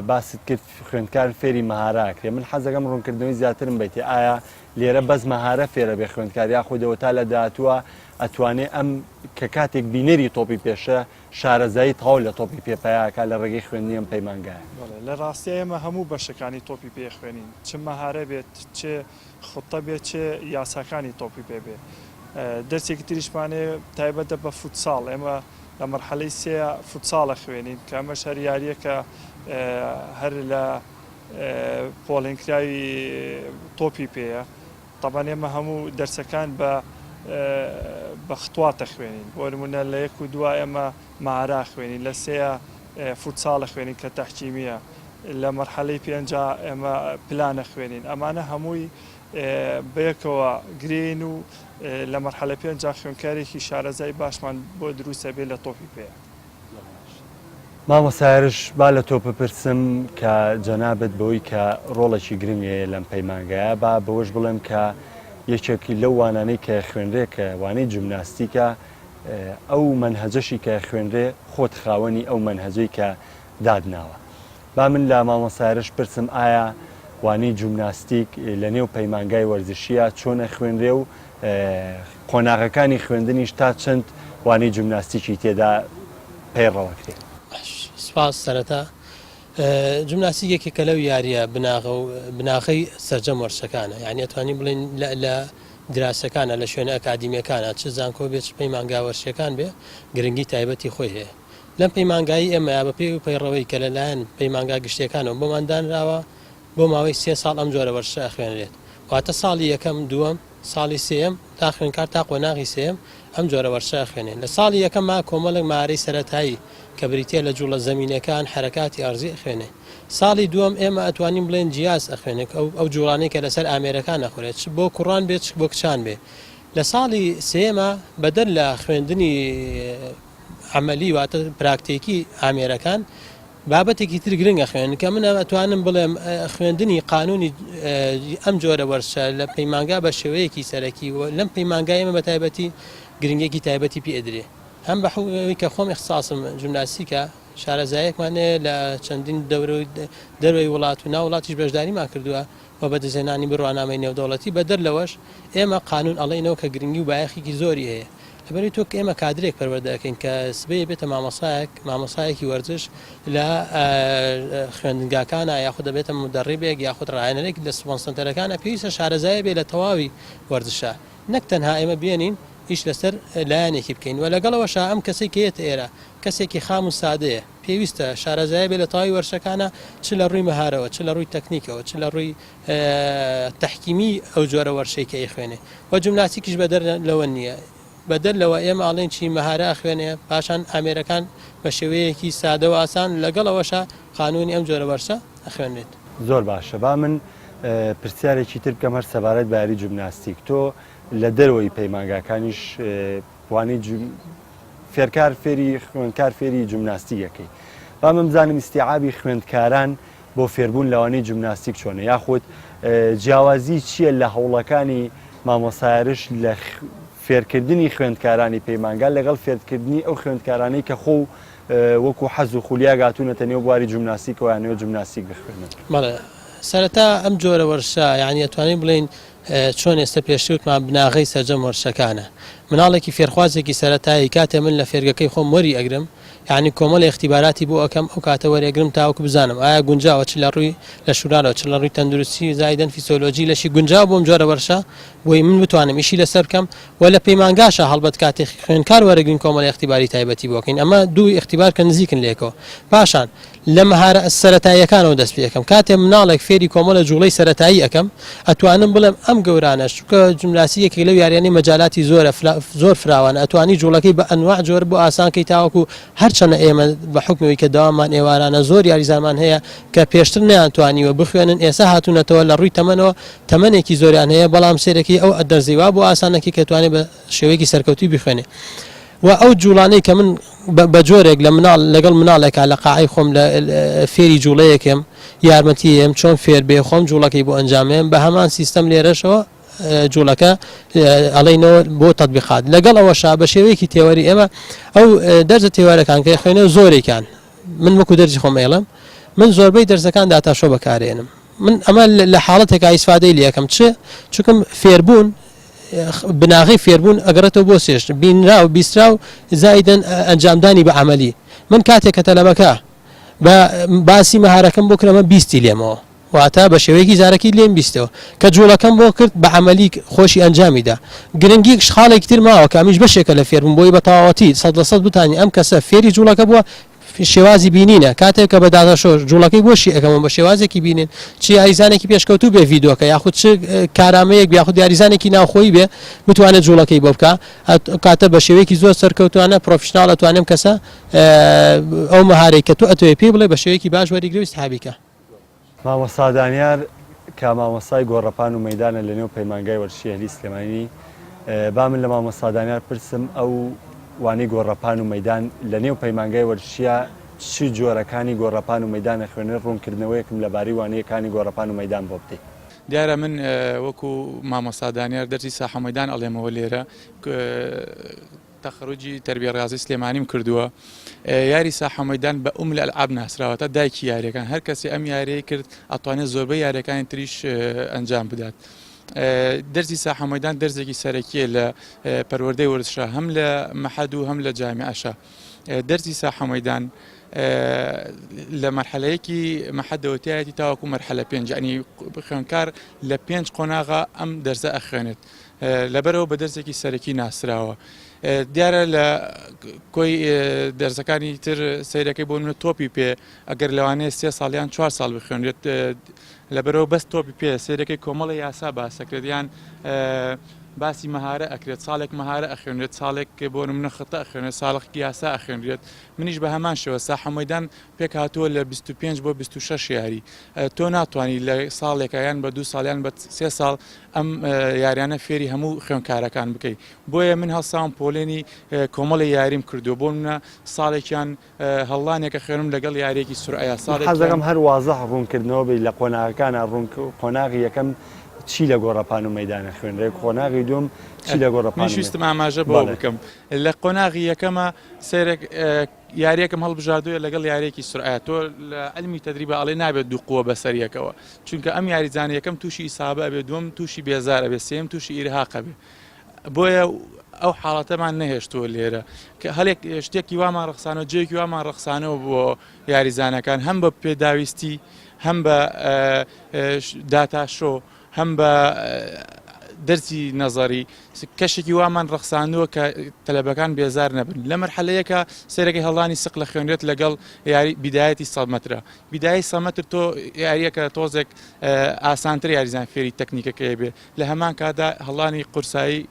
باست کرد خوێندکار فێری مەهارەکرێ من حەزەکەم ڕوونکردنەوەی زیاترم بیتێ ئایا لێرە بەس مەهارە فێرە بێ خوێندکار یاخودەوە تا لە داهاتووە ئەتوانێت ئەم کە کاتێک بینەری تۆپی پێشە شارەزایی تاو لە تۆپی پێپایاکە لە ڕێگەی خوێندنی ئەم پەیمانگایە. لە ڕاستی ئێمە هەموو بەشەکانی تۆپی پێ خوێنین چ مەهارە بێت چێ خوتە بێت چێ یاساکانی تۆپی پێ بێ. دەرسێکی تریشمانێ تایبەتە بە فوتساڵ ئێمە لە مەرحەلەی سێ فوتساڵە خوێنین کە ئەمە شەریاریەکە هەر لە پۆڵێنکراوی تۆپی پێیە. تەبان ئێمە هەموو دەرسەکان بە ختواتە خوێنین بۆ نمونە لە 1 و 2 ئێمە مەهارە خوێنین لە 3 فوتساڵە خوێنین کە تەحکیمیە لە مەرحەلەی 5 ئێمە پلانە خوێنین ئەمانە هەمووی بەیەکەوە گرین و لە مەرحەلە 5 خوێنکارێکی شارەزای باشمان بۆ دروستە بێت لە تۆپی پێ. مامۆستایش با لە تۆ بپرسم کە جەنابەت بەوەی کە ڕۆڵێکی گرنگەیە لەم پەیمانگایە با بەوەش بڵێم کە یەکێکی لەو وانانەی کە خوێنرێ کە وانەی جیمناستیکە ئەو منهەجەشی کە خوێنرێ خۆت خاوەنی ئەو منهەجەی کە دادناوە. با من لە مامۆستایش پرسم ئایا وانەی جیمناستیک لە نێو پەیمانگای وەرزشیە چۆنە خوێنرێ و قۆناغەکانی خوێندنیش تا چەند وانەی جیمناستیکی تێدا پەیڕەوەکرێ. سپاس سەرەتا جیمناستیکێکی کە لەو یاریە بناغەی سەرجەم وەرزشەکانە یعنی ئەتوانین بڵێن لە دراسەکانە لە شوێنە ئەکادیمیەکانە چ زانکۆ بێت چ پەیمانگا وەرزشەکان بێ گرنگی تایبەتی خۆی هەیە. لەم پەیمانگایی ئێمە بە پێی و پەیڕەوەی کە لەلایەن پەیمانگا گشتیەکانەوە بۆماندانراوە بۆ ماوەی 3 ساڵ ئەم جۆرە وەرزشە خوێنرێت واتە ساڵی یەکەم دووەم ساڵی سێم تا خوێنکار تا قۆناغی سێم ئەم جۆرە وەرزشە خوێنێن. لە ساڵی یەکەم ما کۆمەڵێک مارەی سەرەتایی کە بریتە لە جوڵە زەمینەکان حرەکاتی ئەرزی خوێنێ. ساڵی دووەم ئێمە ئەتوانین بڵێن جیاز ئەخوێنێک ئەو جوڵانەی کە لەسەر ئامێرەکان ئەخورێت چ بۆ کوڕان بێت بۆ کچان بێ. لە ساڵی سێمە بەدەر لە خوێندنی عەمەلی واتە پراکتیکی ئامێرەکان بابەتێکی تر گرنگە خوێن کە من ئەتوانم بڵێم خوێندنی قانونی ئەم جۆرە وەرشە لە پەیمانگا بە شێوەیەکی سەرەکی و لەم پەیمانگای ئێمە بە تایبەتی گرنگێکی تایبەتی پێدرێ هەم بە حوی کە خۆم اختصاصم ژمناسیکە شارەزایەکمانێ لە چەندین دەروی وڵات و ناوڵاتیش بەشداریمان کردووە و بەدەستهێنانی بڕوانامەی نێودەوڵەتی بە دەر لەوەش ئێمە قانون ئەڵێنەوە کە گرنگی و بایەخێکی زۆری هەیە لەبەری تۆ کە ئێمە کادرێک پەروەردەکەین کە سبەیە بێتە مامۆسایەکی وەرزش لە خوێندنگاکانە یاخود دەبێتە مدەڕیبێک یاخود ڕایەنەرێک لە سپۆنسەر سنتەرەکانە پێویستە شارەزایە بێ لە تەواوی وەرزشە نەک تەنها ئێمە بێنین ئیش لەسەر لایەنێکی بکەین و لەگەڵەوەشا ئەم کەسێک کێتە ئێرە کەسێکی خام و سادەیە پێویستە شارەزایە بێ لە تەواوی وەرشەکانە چ لە ڕووی مەهارەوە چ لە ڕووی تەکنیکەوە چ لە ڕووی تەحکیمی ئەو جۆرە وەرشەی کە ئەیخوێنێ و جمناسیکیش بەدەر لەوە نییە بەدەر لەوە ئێمە ئاڵێن چی مەهارە خوێنێ پاشان ئامێرەکان بە شێوەیەکی سادە و ئاسان لەگەڵەوەشە قانونی ئەم جۆرە وەرشە ئەخوێنێت زۆر باشە با من پرسیارێکی تر بکەم هەر سەبارەت بە یاری جیمناستیک تۆ لە دەرەوەی پەیمانگاکانیش وانەی فێرکار فێری خوێندکار فێری جیمناستیکەکەی با من بزانم استیعابی خوێندکاران بۆ فێربوون لەوانەی جیمناستیک چۆنە یاخود جیاوازی چییە لە هەوڵەکانی مامۆسایرش لە فێرکردنی خوێندکارانی پەیمانگا لەگەڵ فێرکردنی ئەو خوێندکارانەی کە خۆ وەکو حەز و خولیا گاتوونەتە نێو بواری جیمناستیکەوە یان نێو جیمناستیک بخوێنن بەڵێ سەرەتا ئەم جۆرە وەرشە یعنی ئەتوانین بڵێن چۆن ئێستا پێشوتمان بناغی سەرجەم وەرشەکانە مناڵێکی فێرخوازێکی سەرەتایی کاتێ من لە فێرگەکەی خۆم وەری ئەگرم یعنی کۆمەڵ اختیباراتی بۆ ئەەکەم ئەو کاتە وەرێگرم تاوەکو بزانم ئایا گونجاوە چ لە ڕووی لە شورانەوە چ لە ڕووی تەندروستی زایدەن فیسیۆلۆژی لەشی گونجاو بۆم جۆرە وەرشە بۆی من بتوانم ئیشی لەسەر بکەم و لە پەیمانگاشە هەڵبەت کاتێ خوێندکار وەرەگرین کۆمەڵ اختیباری تایبەتی بۆکەین ئەمە دوو اختیبار کە نزیکن لێکەوە پاشان لە مەهارە سەرەتاییەکانەوە دەست پێ یەکەم کاتێ مناڵێک فێری کۆمەڵە جوڵەی سەرەتایی ئەەکەم ئەتوانم بڵێم ئەم گەورانە چونکە جیمناستیکێکی لەو یاریانەی مەجالاتی زۆر فراوانە ئەتوانی جوڵەکەی بە ئەنواع جۆر بۆ ئاسانکەی تاوەکو هەرچەنە ئێمە بە حکمەوەی کە داوامان ئێوارانە زۆر یاریزانمان هەیە کە پێشتر نەیانتوانیوە بخوێنن ئێستا هاتوونەتەوە لە ڕووی تەمەنەوە تەمەنێکی زۆریان هەیە بەڵام سێرەکی ئەو دەرزیوا بۆ ئاسانەکی کە توانێت بە شێوەیەکی سەرکەوتی بخوێنێ و ئەو جوڵانەی کە من بە جۆرێک لە لەگەڵ مناڵێکا لە قاعی خۆم لە فێری جوڵەیەکم یارمەتیم چۆن فێر بێ خۆم جوڵەکەی بۆ ئەنجامێن بە هەمان سیستەم لێرەشەوە جوڵەکە ئەڵێنەوە بۆ تەطبیقات لەگەڵ ئەوەشا بە شێوەیەکی تێوەری ئێمە ئەو دەرجە تێوارەکان کە خوێنە زۆرێکان من وەکو دەرجی خۆم ئێڵم من زۆربەی دەرزەکان داتاشۆ بەکارێنم من ئەمە لە حاڵەتێکا ئیسفادەی لە یەکەم چونکەم فێربوون بناغی فێربوون ئەگەڕێتەوە بۆ سێش بینرا و بیسترا و زایدەن ئەنجامدانی بە عملی من کاتێک کە تەلەبەکە بە باسی مەهارەکەم بۆ کرەمە بیستی لێمەوە واتە بە شێوەیەکی زارەکی لێم بیستەوە کە جوڵەکەم بۆ کرد بە عملی خۆشی ئەنجامیدا گرنگی خاڵێکی تر ماوە کە ئەمیش بەشێکە لە فێربوون بۆی بە تەواوەتی 100% بتانی ئەم کەسە فێری جوڵەکە بووە شێوازی بینینە کاتێک کە بە داداشۆ جوڵەکەی بۆشی ئەەکەمەوە بە شێوازێکی بینین چی یاریزانێکی پێشکەوتوو بێ ڤیدۆکە یاخود چ کارامەیەک یاخود یاریزانێکی ناوخۆی بێ بتوانێت جوڵەکەی بۆ بکە کاتە بە شێوەیەکی زۆر سەرکەوتوانە پرۆفشناڵ ئەتوانێم کەسە ئەو مەهارەی کە تۆ ئەتوێ پێ بڵێ بە شێوەیەکی باش وەریگرەوی سحابیکە مامۆستا دانیار کە مامۆستای گۆڕەپان و مەدانە لە نێو پەیمانگای وەرشی هەلی سلێمانی با من لە مامۆستا دانیار پرسم ئەو وانەی گۆڕەپان و مەدان لە نێو پەیمانگای وەرشیە چی جۆرەکانی گۆڕەپان و مەدانە خوێنە ڕوونکردنەوەیەکم لەباری وانەیەکانی گۆڕەپان و مەدان بۆ بدەیت دیارە من وەکو مامۆستا دانیار دەرسی ساحە مەدان ئەڵێمەوە لێرە تەخەڕوجی تەربیە ڕاضی سلێمانیم کردووە یاری ساحە مەدان بە ئوم لە ئەلعاب ناسراوەتە دایکی یاریەکان هەر کەسی ئەم یاریەی کرد ئەتوانێت زۆربەی یاریەکانی تریش ئەنجام بدات دەرسی ساحە مەدان دەرزێکی سەرەکیە لە پەروەردەی وەرزشە هەم لە مەحەد و هەم لە جامیعەشە دەرسی ساحە مەدان لە مەرحەلەیەکی مەحەدەوەتایەتی تاوەکو مەرحەلە 5 ئەنی خوێندکار لە 5 قۆناغا ئەم دەرزە ئەخوێنێت لەبەرەوە بە دەرزێکی سەرەکی ناسراوە دیارە لە کۆی دەرزەکانی تر سیرەکەی بۆ منە تۆپی پێ ئەگەر لەوانەیە 3 ساڵیان 4 ساڵ بخوێنرێت لەبەرەوە بەست تۆپی پێ سێرەکەی کۆمەڵی یاسا باسەکرێت یان باسی مەهارە ئەکرێت ساڵێک مەهارە ئەخوێنرێت ساڵێک بۆ نمونە خەتە ئەخوێنێت ساڵێکی یاسا ئەخوێنرێت منیش بە هەمان شێوە ساحە مەیدان پێک هاتووە لە 25 بۆ 26 یاری تۆ ناتوانانی لە ساڵێکە یان بە 2 ساڵیان بە 3 ساڵ ئەم یاریانە فێری هەموو خوێنکارەکان بکەیت بۆیە من هەڵساوم پۆلێنی کۆمەڵی یاریم کردو بۆ منە ساڵێکیان هەڵانێکە خوێنم لەگەڵ یاریێکی سورعەیە حەزەکەم هەر وازەح ڕوونکردنەوە لە قۆناغەکانە قۆناغی یەکەم چی لە گۆڕەپان و مەیدانە خوێنرێک قۆناغی دوم چی لە گۆڕەپان شویستم ئاماژە بۆ بکەم لە قۆناغی یەکەمە سێرێک یاریەکەم هەڵبژاردووە لەگەڵ یاریێکی سورعەیە تۆ لە علمی تەدریبە ئەڵێ نابێت دوو قووە بەسەریەکەوە چونکە ئەم یاریزانە یەکەم تووشی ئیسابە ئەبێ دووەم تووشی بێزارە بێ سێم تووشی ئیرهاقە بێ بۆیە ئەو حاڵەتەمان نەهێشتووە لێرە کە هەلێک شتێکی وامان ڕخسانەوە جێکی وامان ڕخسانەوە بۆ یاریزانەکان هەم بە پێداویستی هەم بە داتاشۆ هەم بە دەرسی نەزەری کەشێکی وامان ڕخسانەوە کە تەلەبەکان بێزار نەبن لە مەرحەلەیەکە سێرەکەی هەڵانی سق لە خوێنرێت لەگەڵ یاری بیدایەتی 100 مەترە بیدایی 100 مەتر تۆ یاریەکە تۆزێک ئاسانتر یاریزان فێری تەکنیکەکەی بێ لە هەمان کادا هەڵانی قورسایی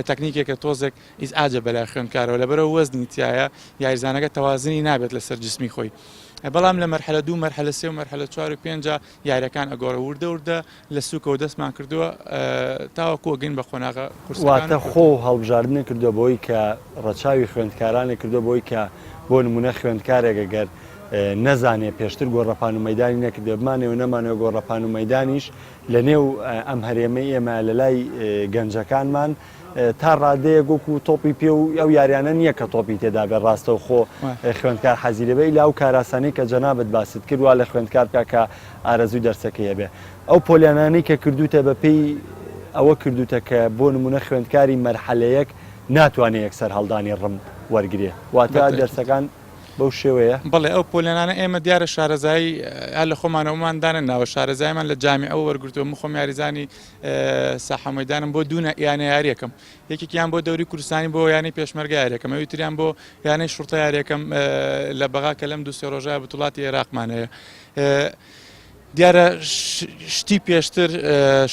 تەکنیکێکە تۆزێک ئیزعاجە بەلای خوێنکارەوە لەبەرەوە وەزنی تایە یاریزانەکە تەوازنی نابێت لەسەر جسمی خۆی بەڵام لە مەرحەلە 2 مەرحەلە 3 و مەرحەلە 4 و 5 یاریەکان ئەگۆڕە وردە لە سوکەوە دەستمان کردووە تاوەکو گەین بە قۆناغە واتە خۆ هەڵبژاردنی کردو بۆی کە ڕەچاوی خوێندکارانی کردو بۆی کە بۆ نمونە خوێندکارێکە گەر نەزانێ پێشتر گۆڕەپان و مەیدانی نەکردو بمانێ و نەمانەوە گۆڕەپان و مەیدانیش لە نێو ئەم هەرێمەی ئێمە لە لای گەنجەکانمان تا ڕادەیە گوکو تۆپی پێ و ئەو یاریانە نییە کە تۆپی تێدا بێ ڕاستە و خۆ خوێندکار حەزی لەبێ لا و کاراسانی کە جەنابەت باست کردووە لە خوێندکار بکە کە ئارەزوی دەرسەکەیە بێ ئەو پۆلیانانی کە کردوتە بەپێی ئەوە کردوتە کە بۆ نمونە خوێندکاری مەرحەلەیەک ناتوانێت یەکسەر هەڵدانی ڕم وەرگێ واتە دەرسەکان بەو شێوەیە بڵێ ئەو پۆلێنانە ئێمە دیارە شارەزایی هەر لە خۆمانەوەماندانە ناوە شارەزایمان لە جامی ئەو وەرگرتووە من خۆم یاریزانی ساحە مەیدانم بۆ دوو یانە یاریەکەم یەکێکیان بۆ دەوری کوردستانی بۆ یانەی پێشمەرگە یاریەکەم ئەوی تریان بۆ یانەی شورتە یاریەکەم لە بەغا کە لەم دوو سێ ڕۆژە بەتوڵاتی عێراقمانەیە دیارە شتی پێشتر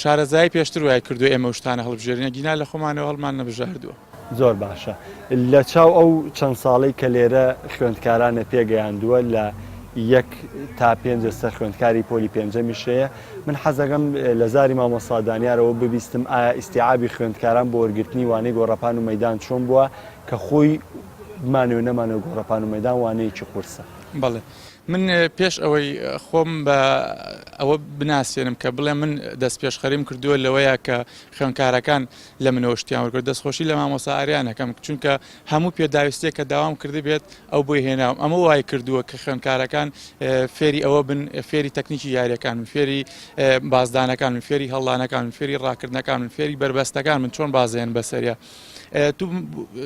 شارەزایی پێشتر وای کردو ئێمە شتانە هەڵبژێرینە گینا لە خۆمانەوە هەڵمان نەبژاردووە زۆر باشە لە چاو ئەو چەند ساڵی کە لێرە خوێندکارانە پێگەیاندووە لە 1 تا 5 سەر خوێندکاری پۆلی پێنجەمی شەیە من حەزەکەم لە زاری مامۆستادانیارەوە ببیستم ئایا ئیستیعابی خوێندکاران بۆ وەرگرتنی وانەی گۆڕەپان و مەیدان چۆن بووە کە خۆی بمانێ نەمانەوە گۆڕەپان و مەیدان وانەیەکی قورسە بەڵێ من پێش ئەوەی خۆم بە ئەوە بناسیێنم کە بڵێ من دەست پێشخەریم کردووە لەوەیە کە خوێندکارەکان لە منەوە شتیان وەرگرت دەستخۆشی لە مامۆستا ئاریانەکەم چونکە هەموو پێداویستێک کە داوام کردی بێت ئەو بۆی هێناوم ئەمە وای کردووە کە خوێندکارەکان فێری ئەوە بن فێری تەکنیکی یاریەکان من فێری بازدانەکان من فێری هەڵانەکان من فێری ڕاکردنەکان من فێری بربەستەکان من چۆن بازێن بەسەریە تو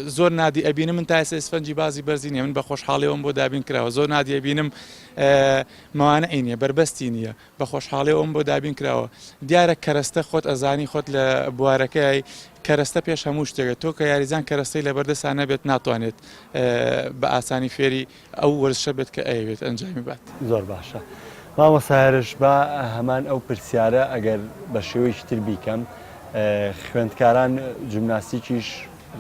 زۆر نادی ئەبینم من تا ئێستا ئیسفەنجی بازی بەرزینە من بە خۆشحاڵیەوەم بۆ دابین کراوە زۆر نادی ئەبینم مەوانە عینیە بربەستی نییە بە خۆشحاڵیەوەم بۆ دابین کراوە دیارە کەرەستە خۆت ئەزانی خۆت لە بوارەکەی کەرەستە پێش هەموو شتێکە تۆ کە یاریزان کەرەستەی لە بەردەسان نەبێت ناتوانێت بە ئاسانی فێری ئەو وەرزشە بێت کە ئەوێت ئەنجامی بات زۆر باشە مامۆستایش بە هەمان ئەو پرسیارە ئەگەر بە شێوەیەکی تر بیکەم خوێندکاران جیمناستیکیش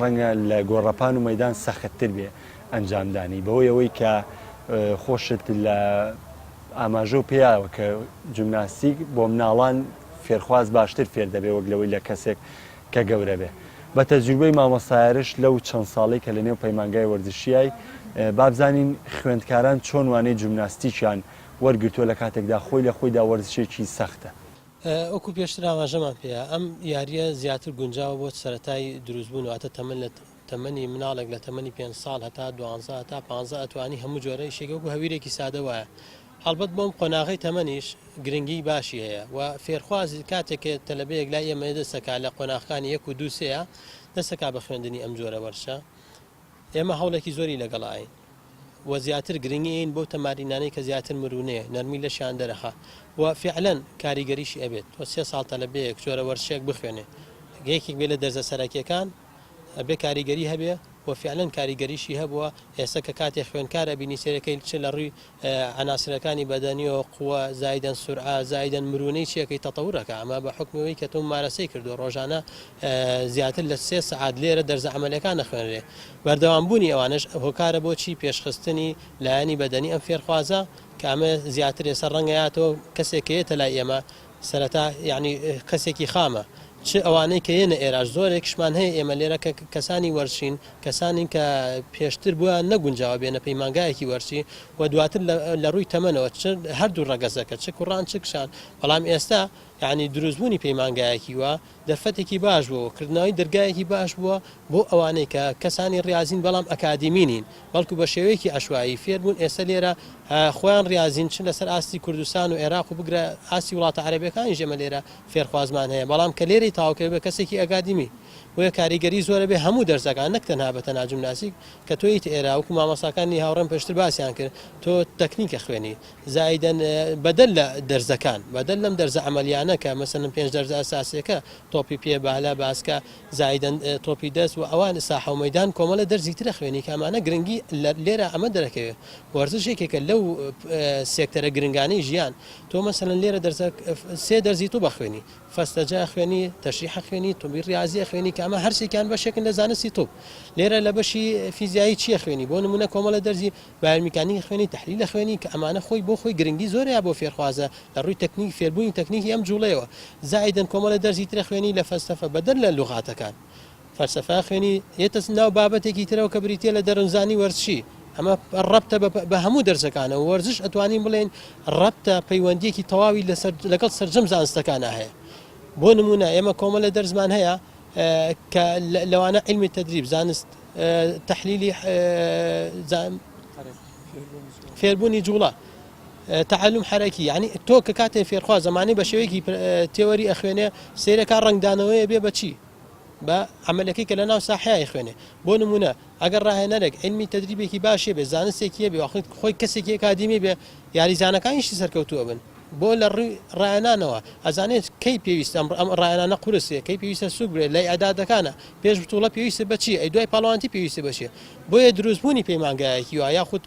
ڕەنگە لە گۆڕەپان و مەیدان سەختتر بێ ئەنجامدانی بەوەی ئەوەی کە خۆشت لە ئاماژە و پێیاوە کە جیمناستیک بۆ مناڵان فێرخواز باشتر فێر دەبێ وەک لەوەی لە کەسێک کە گەورە بێ بە تەجروبەی مامۆستایش لەو چەند ساڵی کە لە نێو پەیمانگای وەرزشیای بابزانین خوێندکاران چۆن وانەی جیمناستیکیان وەرگرتووە لە کاتێکدا خۆی لە خۆیدا وەرزشێکی سەختە ئەوکو پێشتر ئاماژەمان پێەیە ئەم یاریە زیاتر گونجاوە بۆ سەرەتای دروستبوون واتە تەمەن لە تەمەنی مناڵێک لە تەمەنی 5 ساڵ هەتا 12 تا 15 ئەتوانی هەموو جۆرەی شێگەوەکو هەویرێکی سادە وایە هەڵبەت بۆم قۆناغی تەمەنیش گرنگی باشی هەیە و فێرخوازی کاتێک تەلەبەیەک لای ئێمە دەسەکا لە قۆناغەکانی 1 و 2 سەیە دەسەکا بە خوێندنی ئەم جۆرە وەرشە ئێمە هەوڵێکی زۆری لەگەڵاین و زیاتر گرنگی بۆ تەمارینانەی کە زیاتر مرونەیە نەرمی لە شیان دەرەخە و فعلەن کاریگەریشی ئەبێت وە 3 ساڵ تەلەبەیەک جۆرە وەرشێک بخوێنێ یەکێک بێ لە دەرزە سەرەکیەکان ئەبێ کاریگەری هەبێ و فعلەن کاریگەریشی هەبووە ئێستا کە کاتێک خوێنکارە بینی سێرەکەی چ لە ڕووی عناسرەکانی بەدەنیەوە قووە زایدەن سورعە زایدەن مرونەی چیەکەی تەتەورەکە ئەمە بە حکمەوەی کە تۆ مارەسەی کردو ڕۆژانە زیاتر لە 3 سعات لێرە دەرزە عملەکان نەخوێنرێ بەردەوامبوونی ئەوانش هۆکارە بۆچی پێشخستنی لایەنی بەدەنی ئەم فێرخوازە کە ئەمە زیاتر ێستا ڕەنگەیاتەوە کەسێکەیەتە لای ئێمە سەرەتا یعنی کەسێکی خامە چ ئەوانەی کە یەنە ئێراش زۆرێکشمان هەیە ئێمە لێرە کە کەسانی وەرشین کەسانی کە پێشتر بووە نەگونجاوە بێنە پەیمانگایەکی وەرچی و دواتر لە ڕووی تەمەنەوە هەردوو ڕەگەزەکە چ کوڕان چ کشان بەڵام ئێستا یعنی دروستبوونی پەیمانگایەکی وە دەرفەتێکی باش بووە کردنەوەی دەرگایەکی باش بووە بۆ ئەوانەی کە کەسانی ڕاضین بەڵام ئەکادیمینین بەڵکو بە شێوەیەکی عەشوایی فێربوون ئێستا لێرە خۆیان ڕاضین چ لەسەر ئاستی کوردستان و عێراق و بگرە ئاستی وڵاتە عەرەبیەکانی ژێمە لێرە فێرخوازمان هەیە بەڵام کە لێرەی تاوکە بە کەسێکی ئەکادیمی وە کاریگەری زۆرە بێ هەموو دەرزەکان نەکتەنها بە تەنها جیمناستیک کە تۆیت ئێرا وەکو مامۆستاکانی هاوڕێم پێشتر باسییان کرد تۆ تەکنیکە خوێنی زایدەن بەدەل لە دەرزەکان بەدەل لەم دەرزە عملیانە کە مەسەن 5 دەرزە ئەساسیەکە تۆپی پێ بالا باسکە زایدەن تۆپی دەست و ئەوان ساحە و مەیدان کۆمەڵە دەرزی ترە خوێنی کامانە گرنگی لێرە ئەمە دەرەکەوێت وەرزشێکێکە لەو سێکتەرە گرنگانەی ژیان تۆ مەسەن لێرە سێ دەرزی تو بەخوێنی فەستەجا خوێنی تەشریح خوێنی توبی ریاضیە خوێنی کە ئەمە هەرسێکیان بەشێکن لە زانستی توپ لێرە لە بەشی فیزیایی چیە خوێنی بۆ نمونە کۆمەڵە دەرزی بایرمیکانی خوێنی تحلیل خوێنی کە ئەمانە خۆی بۆ خۆی گرنگی زۆرە بۆ فێرخوازە لە ڕووی تەکنیک فێربوونی تەکنیکی ئەم جوڵەیەوە زایدەن کۆمەڵە دەرزی ترە خوێنی لە فەلسەفە بەدەل لە لوغاتەکان فەلسەفە خوێنی یەتە ناو بابەتێکی ترەوە کە بریتە لە دەرونزانی وەرزشی ئەمە ڕەبتە بە هەموو دەرزەکانە وەرزش ئەتوانین بڵێن ڕەبتە پەیوەندیەکی تەواوی لەگەڵ سەرجەم زانستەکانە هەیە بۆ نمونە ئێمە کۆمەڵە دەرزمان هەیە کە لەوانە علمی تەدریب زانست تحلیلی فێربوونی جوڵە تعلم حرەکی یعنی تۆ کە کاتێ فێرخوا زمانی بە شێوەیەکی تێوەری ئەخوێنێ سیرەکە ڕنگدانەوەیە بێ بەچی بە عملەکەی کە لە ناو ساحەیە خوێنێ بۆ نمونە ئەگەر ڕاهێنەرێک علمی تەدریبێکی باشێ بێ زانستێکیە بێ خۆی کەسێکی ئەکادیمی بێ یاریزانەکانیشی سەرکەوتووە بن بۆ لە ڕووی ڕایەنانەوە ئەزانێت کەی پێویستە ئەم ڕایەنانە قورسێ کەی پێویستە سوک برێت لای ئەدادەکانە پێش بتوڵە پێویستە بەچی ئەی دوای پاڵەوانتی پێویستە بەشێ بۆیە دروستبوونی پەیمانگایەکی وە یاخود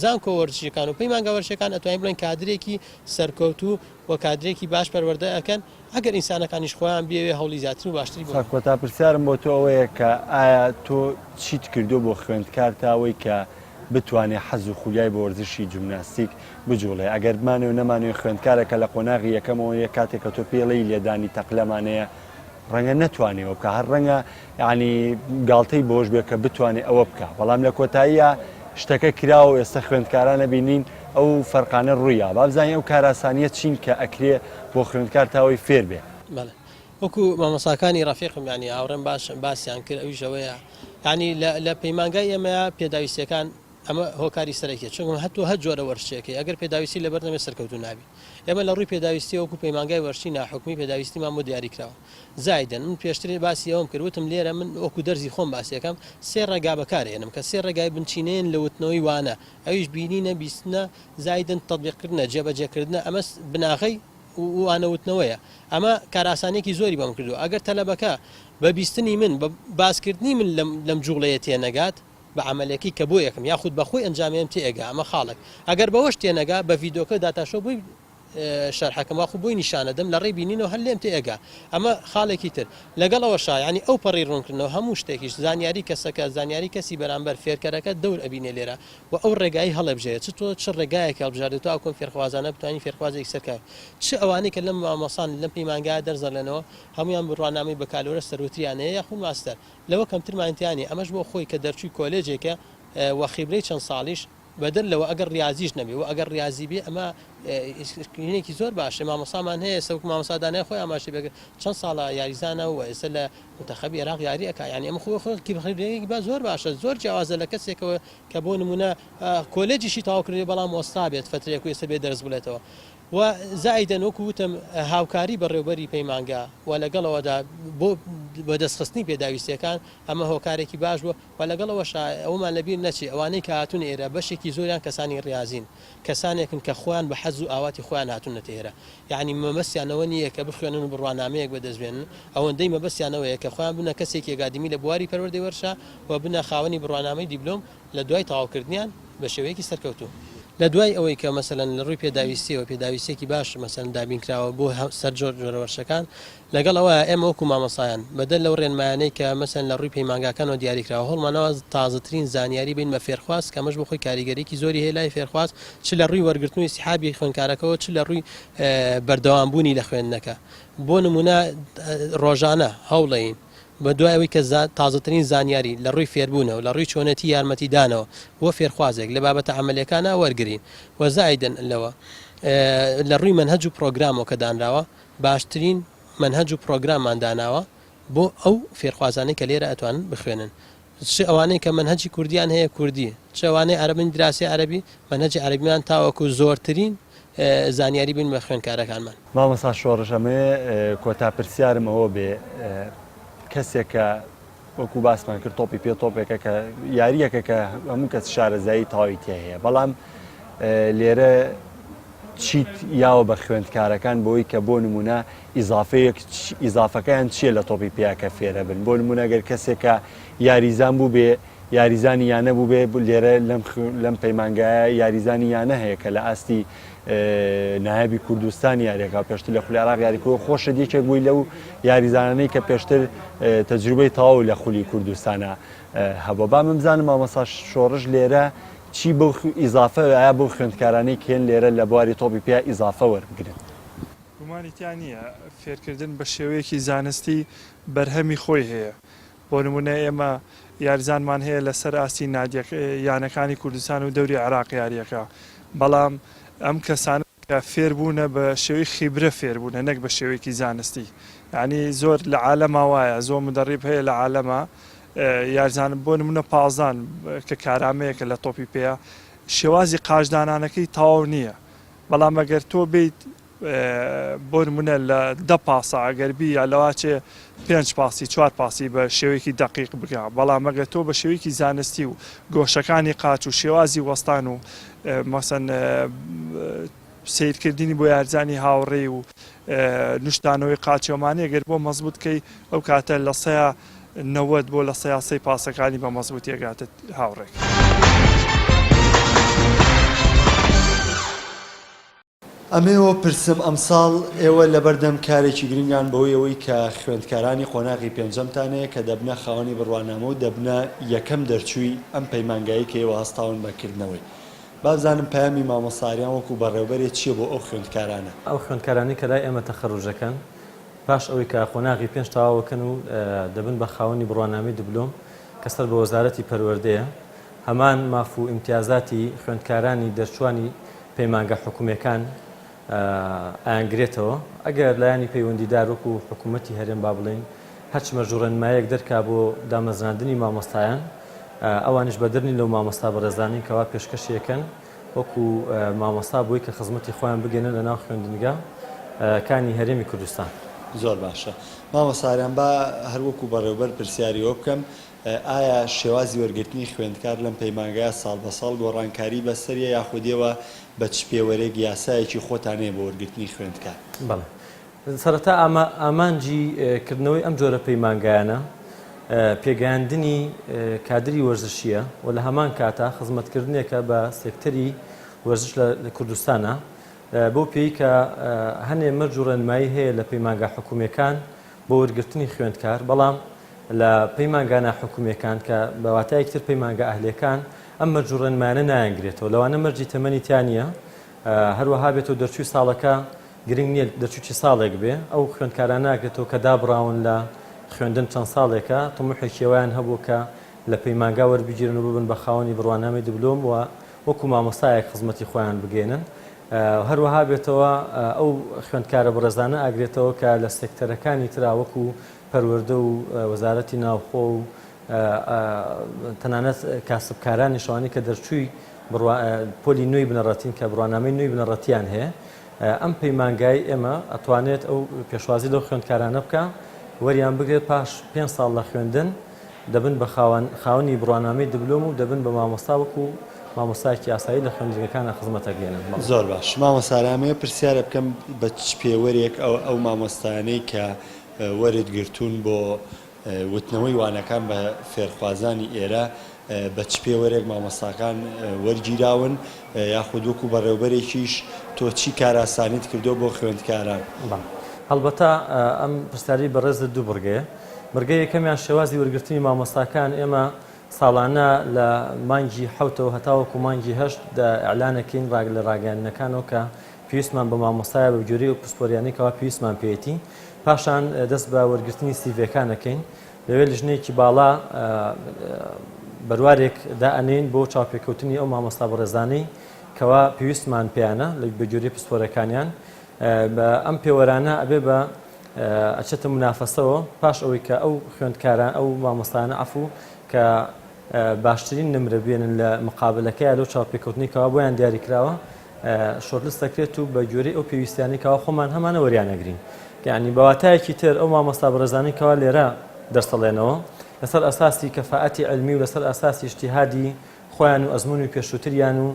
زانکۆ وەرزشیەکان و پەیمانگە وەرزشەکان ئەتوانین بڵێن کادرێکی سەرکەوتوو و کادرێکی باش پەروەردە ئەکەن ئەگەر ئینسانەکانیش خۆیان بێوێ هەوڵی زیاتر و باشتری بۆ کۆتا پرسیارم بۆ تۆ ئەوەیە کە ئایا تۆ چیت کردو بۆ خوێندکار تاوەی کە بتوانێت حەز و خولیای بە وەرزشی جیمناستیک بجوڵێ ئەگەر بمانێ و نەمانوێ خوێندکارێکە لە قۆناغی یەکەمەوە یە کاتێک کە تۆ پێڵەی لێدانی تەقلەمانەیە ڕەنگە نەتوانێەوە بکە هەر ڕەنگە یعنی گاڵتەی بۆش بێ کە بتوانێت ئەوە بکە بەڵام لە کۆتاییە شتەکە کراوە ئێستا خوێندکارانە بینین ئەو فەرقانە ڕوویە بابزانانی ئەو کاراسانیە چین کە ئەکرێ بۆ خوێندکار تاوەی فێر بێ وەکو مامۆستاکانی ڕافیقم ینی ئاوڕێم باسییان کرد ئەویشەوەیە ینی لە پەیمانگای ئێمەیە پێداویستەکان ئەمە هۆکاری سەرەکیە چونکە هەتوو هەر جۆرە وەرزشێکی ئەگەر پێداویستی لەبەر نەبێت سەرکەوتو نابی ئێمە لە ڕووی پێداویستی وەکو پەیمانگای وەرزشی ناحکمی پێداویستیمان بۆ دیاریکراوە زایدەن من پێشتر باسی ئەوم کردوتم لێرە من وەکو دەرزی خۆم باسیەکەم سێ ڕێگا بەکارێنم کە سێ ڕێگای بنچینێن لە وتنەوەی وانە ئەویش بینینە بیستنە زایدەن تەطبیقکردنە جێبەجێکردنە ئەمە بناغەی وانەوتنەوەیە ئەمە کاراسانێکی زۆری بەم کردو ئەگەر تەلەبەکە بە بیستنی من بە باسکردنی من لەم جوڵەیە تێنەگات بە عملێکی کە بۆ یەکەم یاخود بەخۆی ئەنجامێن تێگا ئەمە خاڵک ئەگەر بەوەش تێنەگا بە ڤیدۆکە داتاشۆ بووی شەرحەکەم واخو بۆی نیشانەدەم لە ڕێ بینینەوە هەر لێم تێگا ئەمە خاڵێکی تر لەگەڵەوە شایانی ئەو پەڕی ڕوونکردنەوە هەموو شتێکیش زانیاری کەسەکە زانیاری کەسی بەرامبەر فێرکەرەکە دەور ئەبینێ لێرە و ئەو ڕێگایی هەڵەبژێت چ تۆ چ ڕێگایەک هەڵبژاردێت تو ئەوکۆم فێرخوازانە بتوانین فێرخوازێکی سەرکەوێت چ ئەوانەی کە لەم مامۆسان لەم پەیمانگایە دەرزەڵێنەوە هەمویان بڕوانامەی بەکالۆرە سەرۆتریانەیە یاخود ماستەر لەوە کەمترمانتیانی ئەمەش بۆ خۆی کە دەرچووی کۆلێجێکە وە خیبرەی چەند ساڵیش بەدەر لەوە ئەگەر ریاضیش نەبێ و ئەگەر ریاضی بێ ئەمە شتێکی زۆر باشە مامۆسامان هەیە سەوک مامۆسادانەیە خۆی ئاماشی بێت چەند ساڵە یاریزانە و ئێستا لە منتەخەبی عێراق یاریەکە یعنی ئەمە خۆی بەخێرێکی با زۆر باشە زۆر جیاوازە لە کەسێکەوە کە بۆ نمونە کۆلێجیشی تاوا کردێ بەڵام وەستا بێت فترێک و ئێستا بێ دەرز بڵێتەوە و زائیدەن وەکو وتم هاوکاری بەڕێوبەری پەیمانگا و لەگەڵەوەدا بۆ بۆ دەستخستنی پێداویستیەکان ئەمە هۆکارێکی باش بووە و لەگەڵەوە ئەومان لەبیر نەچی ئەوانەی کە هاتون ئێرە بەشێکی زۆریان کەسانی ڕاضین کەسانێکن کە خۆیان بە حەز و ئاواتی خۆیان هاتوونەتە ئێرە یعنی مەبەستیانەوە نییە کە بخوێنن و بڕوانامەیەک بەدەستبێنن ئەوەندەی مەبەستیانەوەیە کە خۆیان بنە کەسێکی ئەکادمی لە بواری پەروەردەی وەرشە و بنە خاوەنی بڕوانامەی دیبلۆم لە دوای تەواوکردنیان بە شێوەیەکی سەرکەوتوو. لە دوای ئەوەی کە مەسەلەن لە ڕووی پێداویستیەوە پێداویستێکی باش مەسەن دابینکراوە بۆ سەر جۆرە وەرشەکان لەگەڵ ئەوە ئێمە وەکو مامۆسایان بەدەل لەو ڕێنمایانەی کە مەسەن لە ڕووی پەیمانگاکانەوە دیاریکراوە هەڵمانەوە تازەترین زانیاری بین بە فێرخواست کە مەش بۆ خۆی کاریگەریکی زۆری هەیە لای فێرخواست چ لە ڕووی وەرگرتنووی سیحابی خوێنکارەکەەوە چ لە ڕووی بەردەوامبوونی لە خوێندنەکە بۆ نمونە ڕۆژانە هەوڵین بە دوایەوەی کە تازەترین زانیاری لە ڕووی فێربوونەوە لە ڕووی چۆنەتی یارمەتیدانەوە بۆ فێرخوازێک لە بابەتە عملیەکانە وەرگین وەزایدن لەوە لە ڕووی منهەج و پرۆگرامەوە کە دانراوە باشترین منهەج و پرۆگرامان داناوە بۆ ئەو فێرخوازانەی کە لێرە ئەتوانن بخوێنن چ ئەوانەی کە منهەجی کوردیان هەیە کوردی چ ئەوانەی عەرەبن دراسی عەرەبی منهەجی عەرەبیمان تاوەکو زۆرترین زانیاری بین بە خوێنکارەکانمان. مامۆستا شۆڕش ئەمێ کۆتا پرسیارم ئەوە بێ کەسێکە وەکو باسمان کرد تۆپی پێ تۆپێکە کە یاریەکە کە هەموو کەس شارەزایی تاوی تێ هەیە بەڵام لێرە چیت یاوە بە خوێندکارەکان بۆی کە بۆ نمونە ئیزافەکەیان چییە لە تۆپی پیاکە فێرە بن بۆ نمونە گەر کەسێکە یاریزان بوو بێ یاریزانی یانە بوو بێ لێرە لەم پەیمانگایە یاریزانی یانە هەیە کە لە ئاستی نایبی کوردستان یاریەکە پێشتر لە خولی عراق یاریکەوە خۆشە دیکێک بووی لەو یاریزانانەی کە پێشتر تەجروبەی تەواو لە خولی کوردستانە هەبوو با مەمزانم مامۆستا شۆڕش لێرە چی بۆ ئیزافە ئایا بۆ خوێندکارانەی کێن لێرە لە بواری تۆپی پیا ئیزافە وەربگرن گومانیتیان نییە فێرکردن بە شێوەیەکی زانستی بەرهەمی خۆی هەیە بۆ نمونە ئێمە یاریزانمان هەیە لەسەر ئاستی یانەکانی کوردستان و دەوری عراق یاریەکە بەڵام ئەم کەسانە فێربوونە بە شێوەی خیبرە فێربوونە نەک بە شێوەیەکی زانستی یعنی زۆر لە عالەما وایە زۆر مدەڕیب هەیە لە عالەما یاریزانم بۆ نمونە پازان کە کارامەیەکە لە تۆپی پێە شێوازی قاژدانانەکەی تەواو نییە بەڵام ئەگەر تۆ بیت بۆ نمونە لە 10 پاسە ئەگەربی یا لەواچێ 5 پاسی 4 پاسی بە شێوەیەکی دقیق بگا بەڵام ئەگەر تۆ بە شێوەیەکی زانستی و گۆشەکانی قاچ و شێوازی وەستان و مەسەن سیرکردنی بۆ یارزانی هاوڕێی و نوشتانەوەی قاچێمانەیە گەر بۆ مەزبوطکەی ئەو کاتە لە سەیە 90 بۆ لە سەیاسەی پاسەکانی بە مەزبوطی ئەگاتە هاوڕێک. ئەمێوە پرسم ئەمساڵ ئێوە لەبەردەم کارێکی گرنگان بەوەی ئەوەی کە خوێندکارانی قۆناغی پێنجەمتانەیە کە دەبنە خاوەنی بڕوانامە و دەبنە یەکەم دەرچووی ئەم پەیمانگایی کە ئێوە هەستاون بەکردنەوەی بابزانم پامی مامۆساریان وەکو بەڕێوەبەرێت چییە بۆ ئەو خوێندکارانە ئەو خوێندکارانی کە لای ئێمە تەخەڕوژەکەن پاش ئەوەی کە قۆناغی پێنج تەواوەکەن و دەبن بە خاوەنی بڕوانامەی دیبلۆم کە سەر بە وەزارەتی پەروەردەیە هەمان ماف و ئیمتیازاتی خوێندکارانی دەرچوانی پەیمانگە حکوومەکان ئاینگرێتەوە ئەگەر لایانی پەیوەندیدار وەکو حکوومەتی هەرێم با بڵین هەرچ مەژوڕێنمایەک دەرکا بۆ دامەزراندنی مامۆستایان ئەوانش بەدرنی لەو مامۆستا بەڕێزانین کەوا پێشکەشیەکەن وەکو مامۆستا بۆی کە خزمەتی خۆیان بگەنن لە ناو خوێندنگا کانی هەرێمی کوردستان. زۆر باشە مامۆساریان با هەروەکو بەڕێوەبەر پرسیاریەوە بکەم ئایا شێوازی وەرگرتنی خوێندکار لەم پەیمانگایە ساڵ بە ساڵ گۆڕانکاری بەسەریە یاخودیەوە بە چ پێوەرێک یاسایەکی خۆتانەیە بە وەرگرتنی خوێندکار؟ بەڵێ سەرەتا ئامانجی کردنەوەی ئەم جۆرە پەیمانگایانە پێگەیاندنی کادری وەرزشیە و لە هەمان کاتە خزمەتکردنێکە بە سێکتەری وەرزش لە کوردستانە بۆ پێی کە هەنێ مەرج و ڕێنمایی هەیە لە پەیمانگا حکوومەکان بۆ وەرگرتنی خوێندکار بەڵام لە پەیمانگانە حکوومەکان کە بە واتایەکتر پەیمانگە ئەهلەکان ئەم مەرج و ڕێنمایانە نایەنگرێتەوە لەوانە مەرجی تەمەنی تیانە هەروەها بێتەوە دەرچووی ساڵەکە گرنگ نییە دەرچووی ساڵێک بێ ئەو خوێندکاران ناگرێتەوە کە دابڕاون لە خوێندن چەند ساڵێکە تەموحێکیەوەیان هەبوو کە لە پەیمانگا وەربگیرن و ببن بە خاوەنی بڕوانامەی دیبلۆم و وەکو مامۆستایەک خزمەتی خۆیان بگێنن هەروەها بێتەوە ئەو خوێندکارە بەڕێزانە ئاگرێتەوە کە لە سێکتەرەکانی ترا وەکو پەروەردە و وەزارەتی ناوخۆ و تەنانەت کاسبکارانی شەوانی کە دەرچووی پۆلی نوێی بنەڕەتین کە بڕوانامەی نوێی بنەڕەتیان هەیە ئەم پەیمانگای ئێمە ئەتوانێت ئەو پێشوازی لەو خوێندکارانە بکە وەریان بگرێت پاش 5 ساڵ لە خوێندن دەبن بە خاوەنی بڕوانامەی دبلۆم و دەبن بە مامۆستا وەکو مامۆستایکی یاسایی لە خوێندنگەکانە خزمەتەگەێنن. زۆر باش مامۆسارامەیە پرسیارە بکەم بە چ پێوەرێک ئەو مامۆستانەی کە وەرت گرتوون بۆ وتنەوەی وانەکان بە فێرخوازانی ئێرە بە چ پێوەرێک مامۆستاکان وەرگیراون یاخود وەکو بەڕێوبەرێکیش تۆ چی کاراسانیت کردو بۆ خوێندکاران؟ هەڵبەتە ئەم پرسیاری بەڕێز دوو بڕگەیە. بڕگەی یەکەمیان شێوازی وەرگرتنی مامۆستاکان ئێمە ساڵانە لە مانگی حوتەوە هەتاوەکو مانگی هەشت ئەعلانەکەین لە ڕاگەیاندنەکانەوە کە پێویستمان بە مامۆستایە بە جۆری و پسپۆریانێکەوە پێویستمان پێێتی پاشان دەست بە وەرگرتنی سیڤەکانەکەین لەوێ لژنەیەکی باڵا بەروارێک دائەنێن بۆ چاوپێکەوتنی ئەو مامۆستا بەڕێزانەی کەوا پێویستمان پێیانە لە بە جۆری پسپۆرەکانیان بە ئەم پێوەرانە ئەبێ بە ئەچێتە منافەسەوە پاش ئەوەی کە ئەو خوێندکاران ئەو مامۆستانە عەفوو کە باشترین نمرە بێنن لە مقابلەکەیە لەو چاوپێکەوتنیکەوە بۆیان دیاریکراوە شۆرتلیست دەکرێت و بە جۆرەی ئەو پێویستیانێکەوە خۆمان هەمانە وەریانەگرین. یعنی بەواتایەکی تر ئەو مامۆستا بەڕێزانێکەوە لێرە دەرسەڵێنەوە لەسەر ئەساسی کەفاەتی علمی و لەسەر ئەساسی اجتیهادی خۆیان و ئەزمموی پێشووتریان و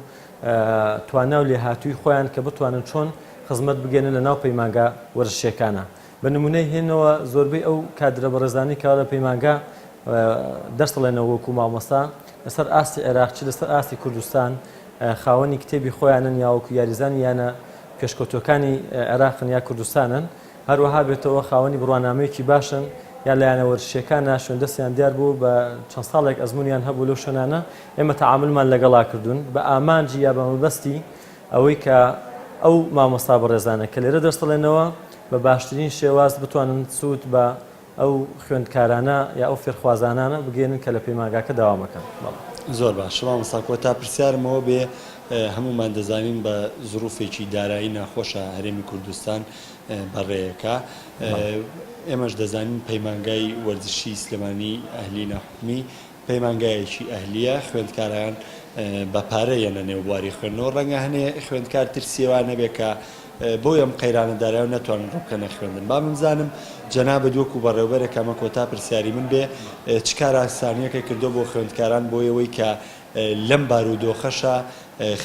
توانە و لێهاتووی خۆیان کە بتوانن چۆن خزمەت بگەێنن لە ناو پەیمانگا وەرزشیەکانە. بە نمونەی هێنەوە زۆربەی ئەو کادرە بەڕێزانی کەوا لە پەیمانگا دەرسەڵێنەوە وەکو مامۆستا لەسەر ئاستی عێراقچی لەسەر ئاستی کوردستان خاوەنی کتێبی خۆیانن یاوەکو یاریزانی یانە پێشکەوتوەکانی عێراقن یا کوردستانن هەروەها بێتەوە خاوەنی بڕوانامەیەکی باشن یا لایەنە وەرزشیەکانە شوێندەستیان دیار بوو بە چەند ساڵێک ئەزممویان هەبوو لەو شوێنانە ئێمە تەعاملمان لەگەڵا کردوون بە ئامانجی یا بە مەبەستی ئەوەی کە ئەو مامۆستا بەڕێزانە کە لێرە دەرسەڵێنەوە بە باشترین شێواز بتوانن سوود بە ئەو خوێندکارانە یا ئەو فێرخوازانانە بگەێنن کە لە پەیمانگاکە داوامەکەن. زۆر باش مامۆستا تا پرسیارمەوە بێ هەمومان دەزانین بە زروفێکی دارایی ناخۆشە هەرێمی کوردستان بەڕێیەکە ئێمەش دەزانین پەیمانگای وەرزشی سلێمانی ئەهلی ناحکومی پەیمانگایەکی ئەهلیە خوێندکاران بە پارە یەنە نێو بواری خوێندنەوە ڕەنگە هەنێ خوێندکار ترسیێوانە بێ کە بۆ ئەم قەیرانەدارایە نەتوانن ڕووکەنە خوێندن با بمزانم جەنابە دووەکو بەڕێوەبەرێک ئەمە کۆتا پرسیاری من بێ چ کاراسانیەکەی کردو بۆ خوێندکاران بۆ ئەوەی کە لەم بارودۆخەشە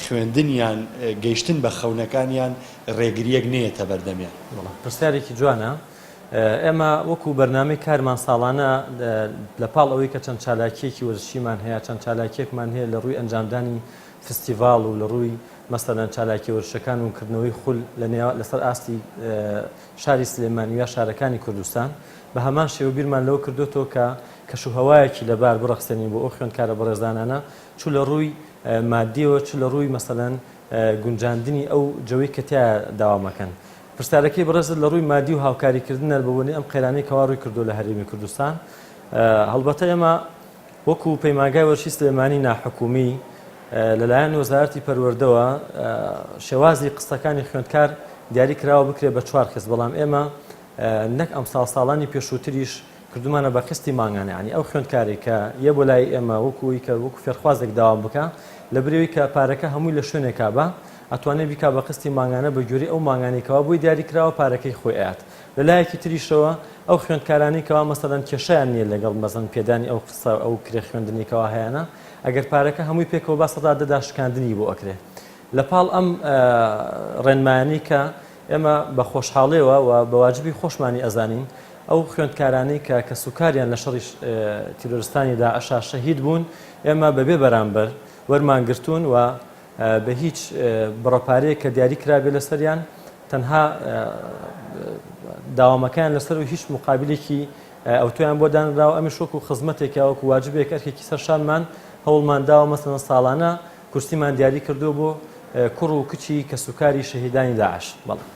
خوێندنیان گەیشتن بە خەونەکانیان ڕێگریەک نێتە بەردەمیان. پرسیارێکی جوانە. ئێمە وەکو بەرنامەی کارمان ساڵانە لە پاڵ ئەوەی کە چەند چالاکیەکی وەرزشیمان هەیە چەند چالاکیەکمان هەیە لە ڕووی ئەنجامدانی فستیڤاڵ و لە ڕووی مەسەلەن چالاکی وەرزشەکان و کردنەوەی خول لەسەر ئاستی شاری سلێمانی یا شارەکانی کوردستان بە هەمان شێوە بیرمان لەوە کردوتەوە کە کەشوهەوایەکی لەبار بڕەخسێنین بۆ ئەو خوێندکارە بەڕێزانانە چوو لە ڕووی مادیەوە چ لە ڕووی مەسەلەن گونجاندنی ئەو جەوەی کە تیا داوامەکەن. پرسیارەکەی بەڕێزت لە ڕووی مادی و هاوکاریکردنە بەبوونی ئەم قەیرانەی کەوا ڕووی کردو لە هەرێمی کوردستان هەڵبەتە ئێمە وەکو پەیمانگای وەرزشی سلێمانی ناحکومی لەلایەن وەزارەتی پەروەردەوە شێوازی قسەکانی خوێندکار دیاری کراوە بکرێت بە 4 کەس بەڵام ئێمە نەک ئەم ساڵانی پێشووتریش کردومانە بە قستی مانگانە ینی ئەو خوێندکارێک کە یە بۆ لای ئێمە وەکوی کە وەکو فێرخوازێک داوام بکە لە برێوی کە پارەکە هەمووی لە شوێنێکا بە ئەتوانێت بیکا بە قستی مانگانە بە جۆری ئەو مانگانێکەوە بۆی دیاری کراوە پارەکەی خۆی ئاات لەلایەکی تریشەوە ئەو خوێندکارانێکەوە مەسەلەن کێشیان نییە لەگەڵ مەزن پێدانی ئەو قسە ئەو کرێ خوێندنێکەوە هەیەە ئەگەر پارەکە هەمووی پێکەوە با سەدا دەدا شکاندنی بۆ ئەکرێ لە پاڵ ئەم ڕێنمایانی کە ئێمە بە خۆشحاڵێەوە و بەواجبی خۆشمانی ئەزانین ئەو خوێندکارانی کە سوکاریان لە شەڕی تیرۆریستانی داعش شەهید بوون ئێمە بەبێ بەرامبەر وەرمانگرتوون و بە هیچ بڕەپارەیە کە دیاری کرابێ لەسەریان تەنها داوامەکان لەسەر و هیچ مقابلێکی ئەوتۆیان بۆ دانراوە ئەمی شۆک و خزمەتێکە وەکو واجبێک ئەرکێکی سەرشانمان هەوڵمان داوە مەسەڵەن ساڵانە کورسیمان دیاری کردو بۆ کوڕ و کچی کە سوکاری شەهیدانی داعش.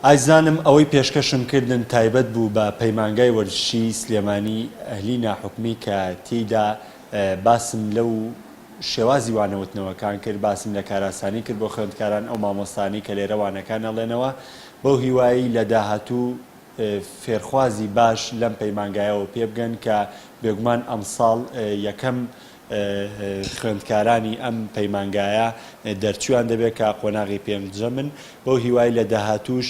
ئایزانم ئەوەی پێشکەشم کردن تایبەت بوو بە پەیمانگای وەرزشی سلێمانی ئەهلی ناحکومی کە تێیدا باسم لەو شێوازی وانەوتنەوەکان کرد باسم لە کاراسانی کرد بۆ خوێندکاران ئەو مامۆستانی کە لێرەوانەکان ئەڵێنەوە بەو هیوایی لە داهاتوو فێرخوازی باش لەم پەیمانگایەوە پێ بگەن کە بێگومان ئەم ساڵ یەکەم خوێندکارانی ئەم پەیمانگایە دەرچویان دەبێت کە قۆناغی پێنجەمن بۆ هیوای لە داهاتوش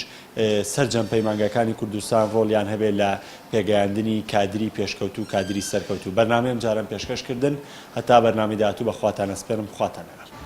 سەرجەم پەیمانگەکانی کوردستان ڕۆڵیان هەبێت لە پێگەیاندنی کادری پێشکەوت و کادری سەرکەوت و بەرنامەی ئەم جاران پێشکەشکردن هەتا بەرنامەی داهاتوو بەخواتان ئەسپێرم خواتان لەگەڵ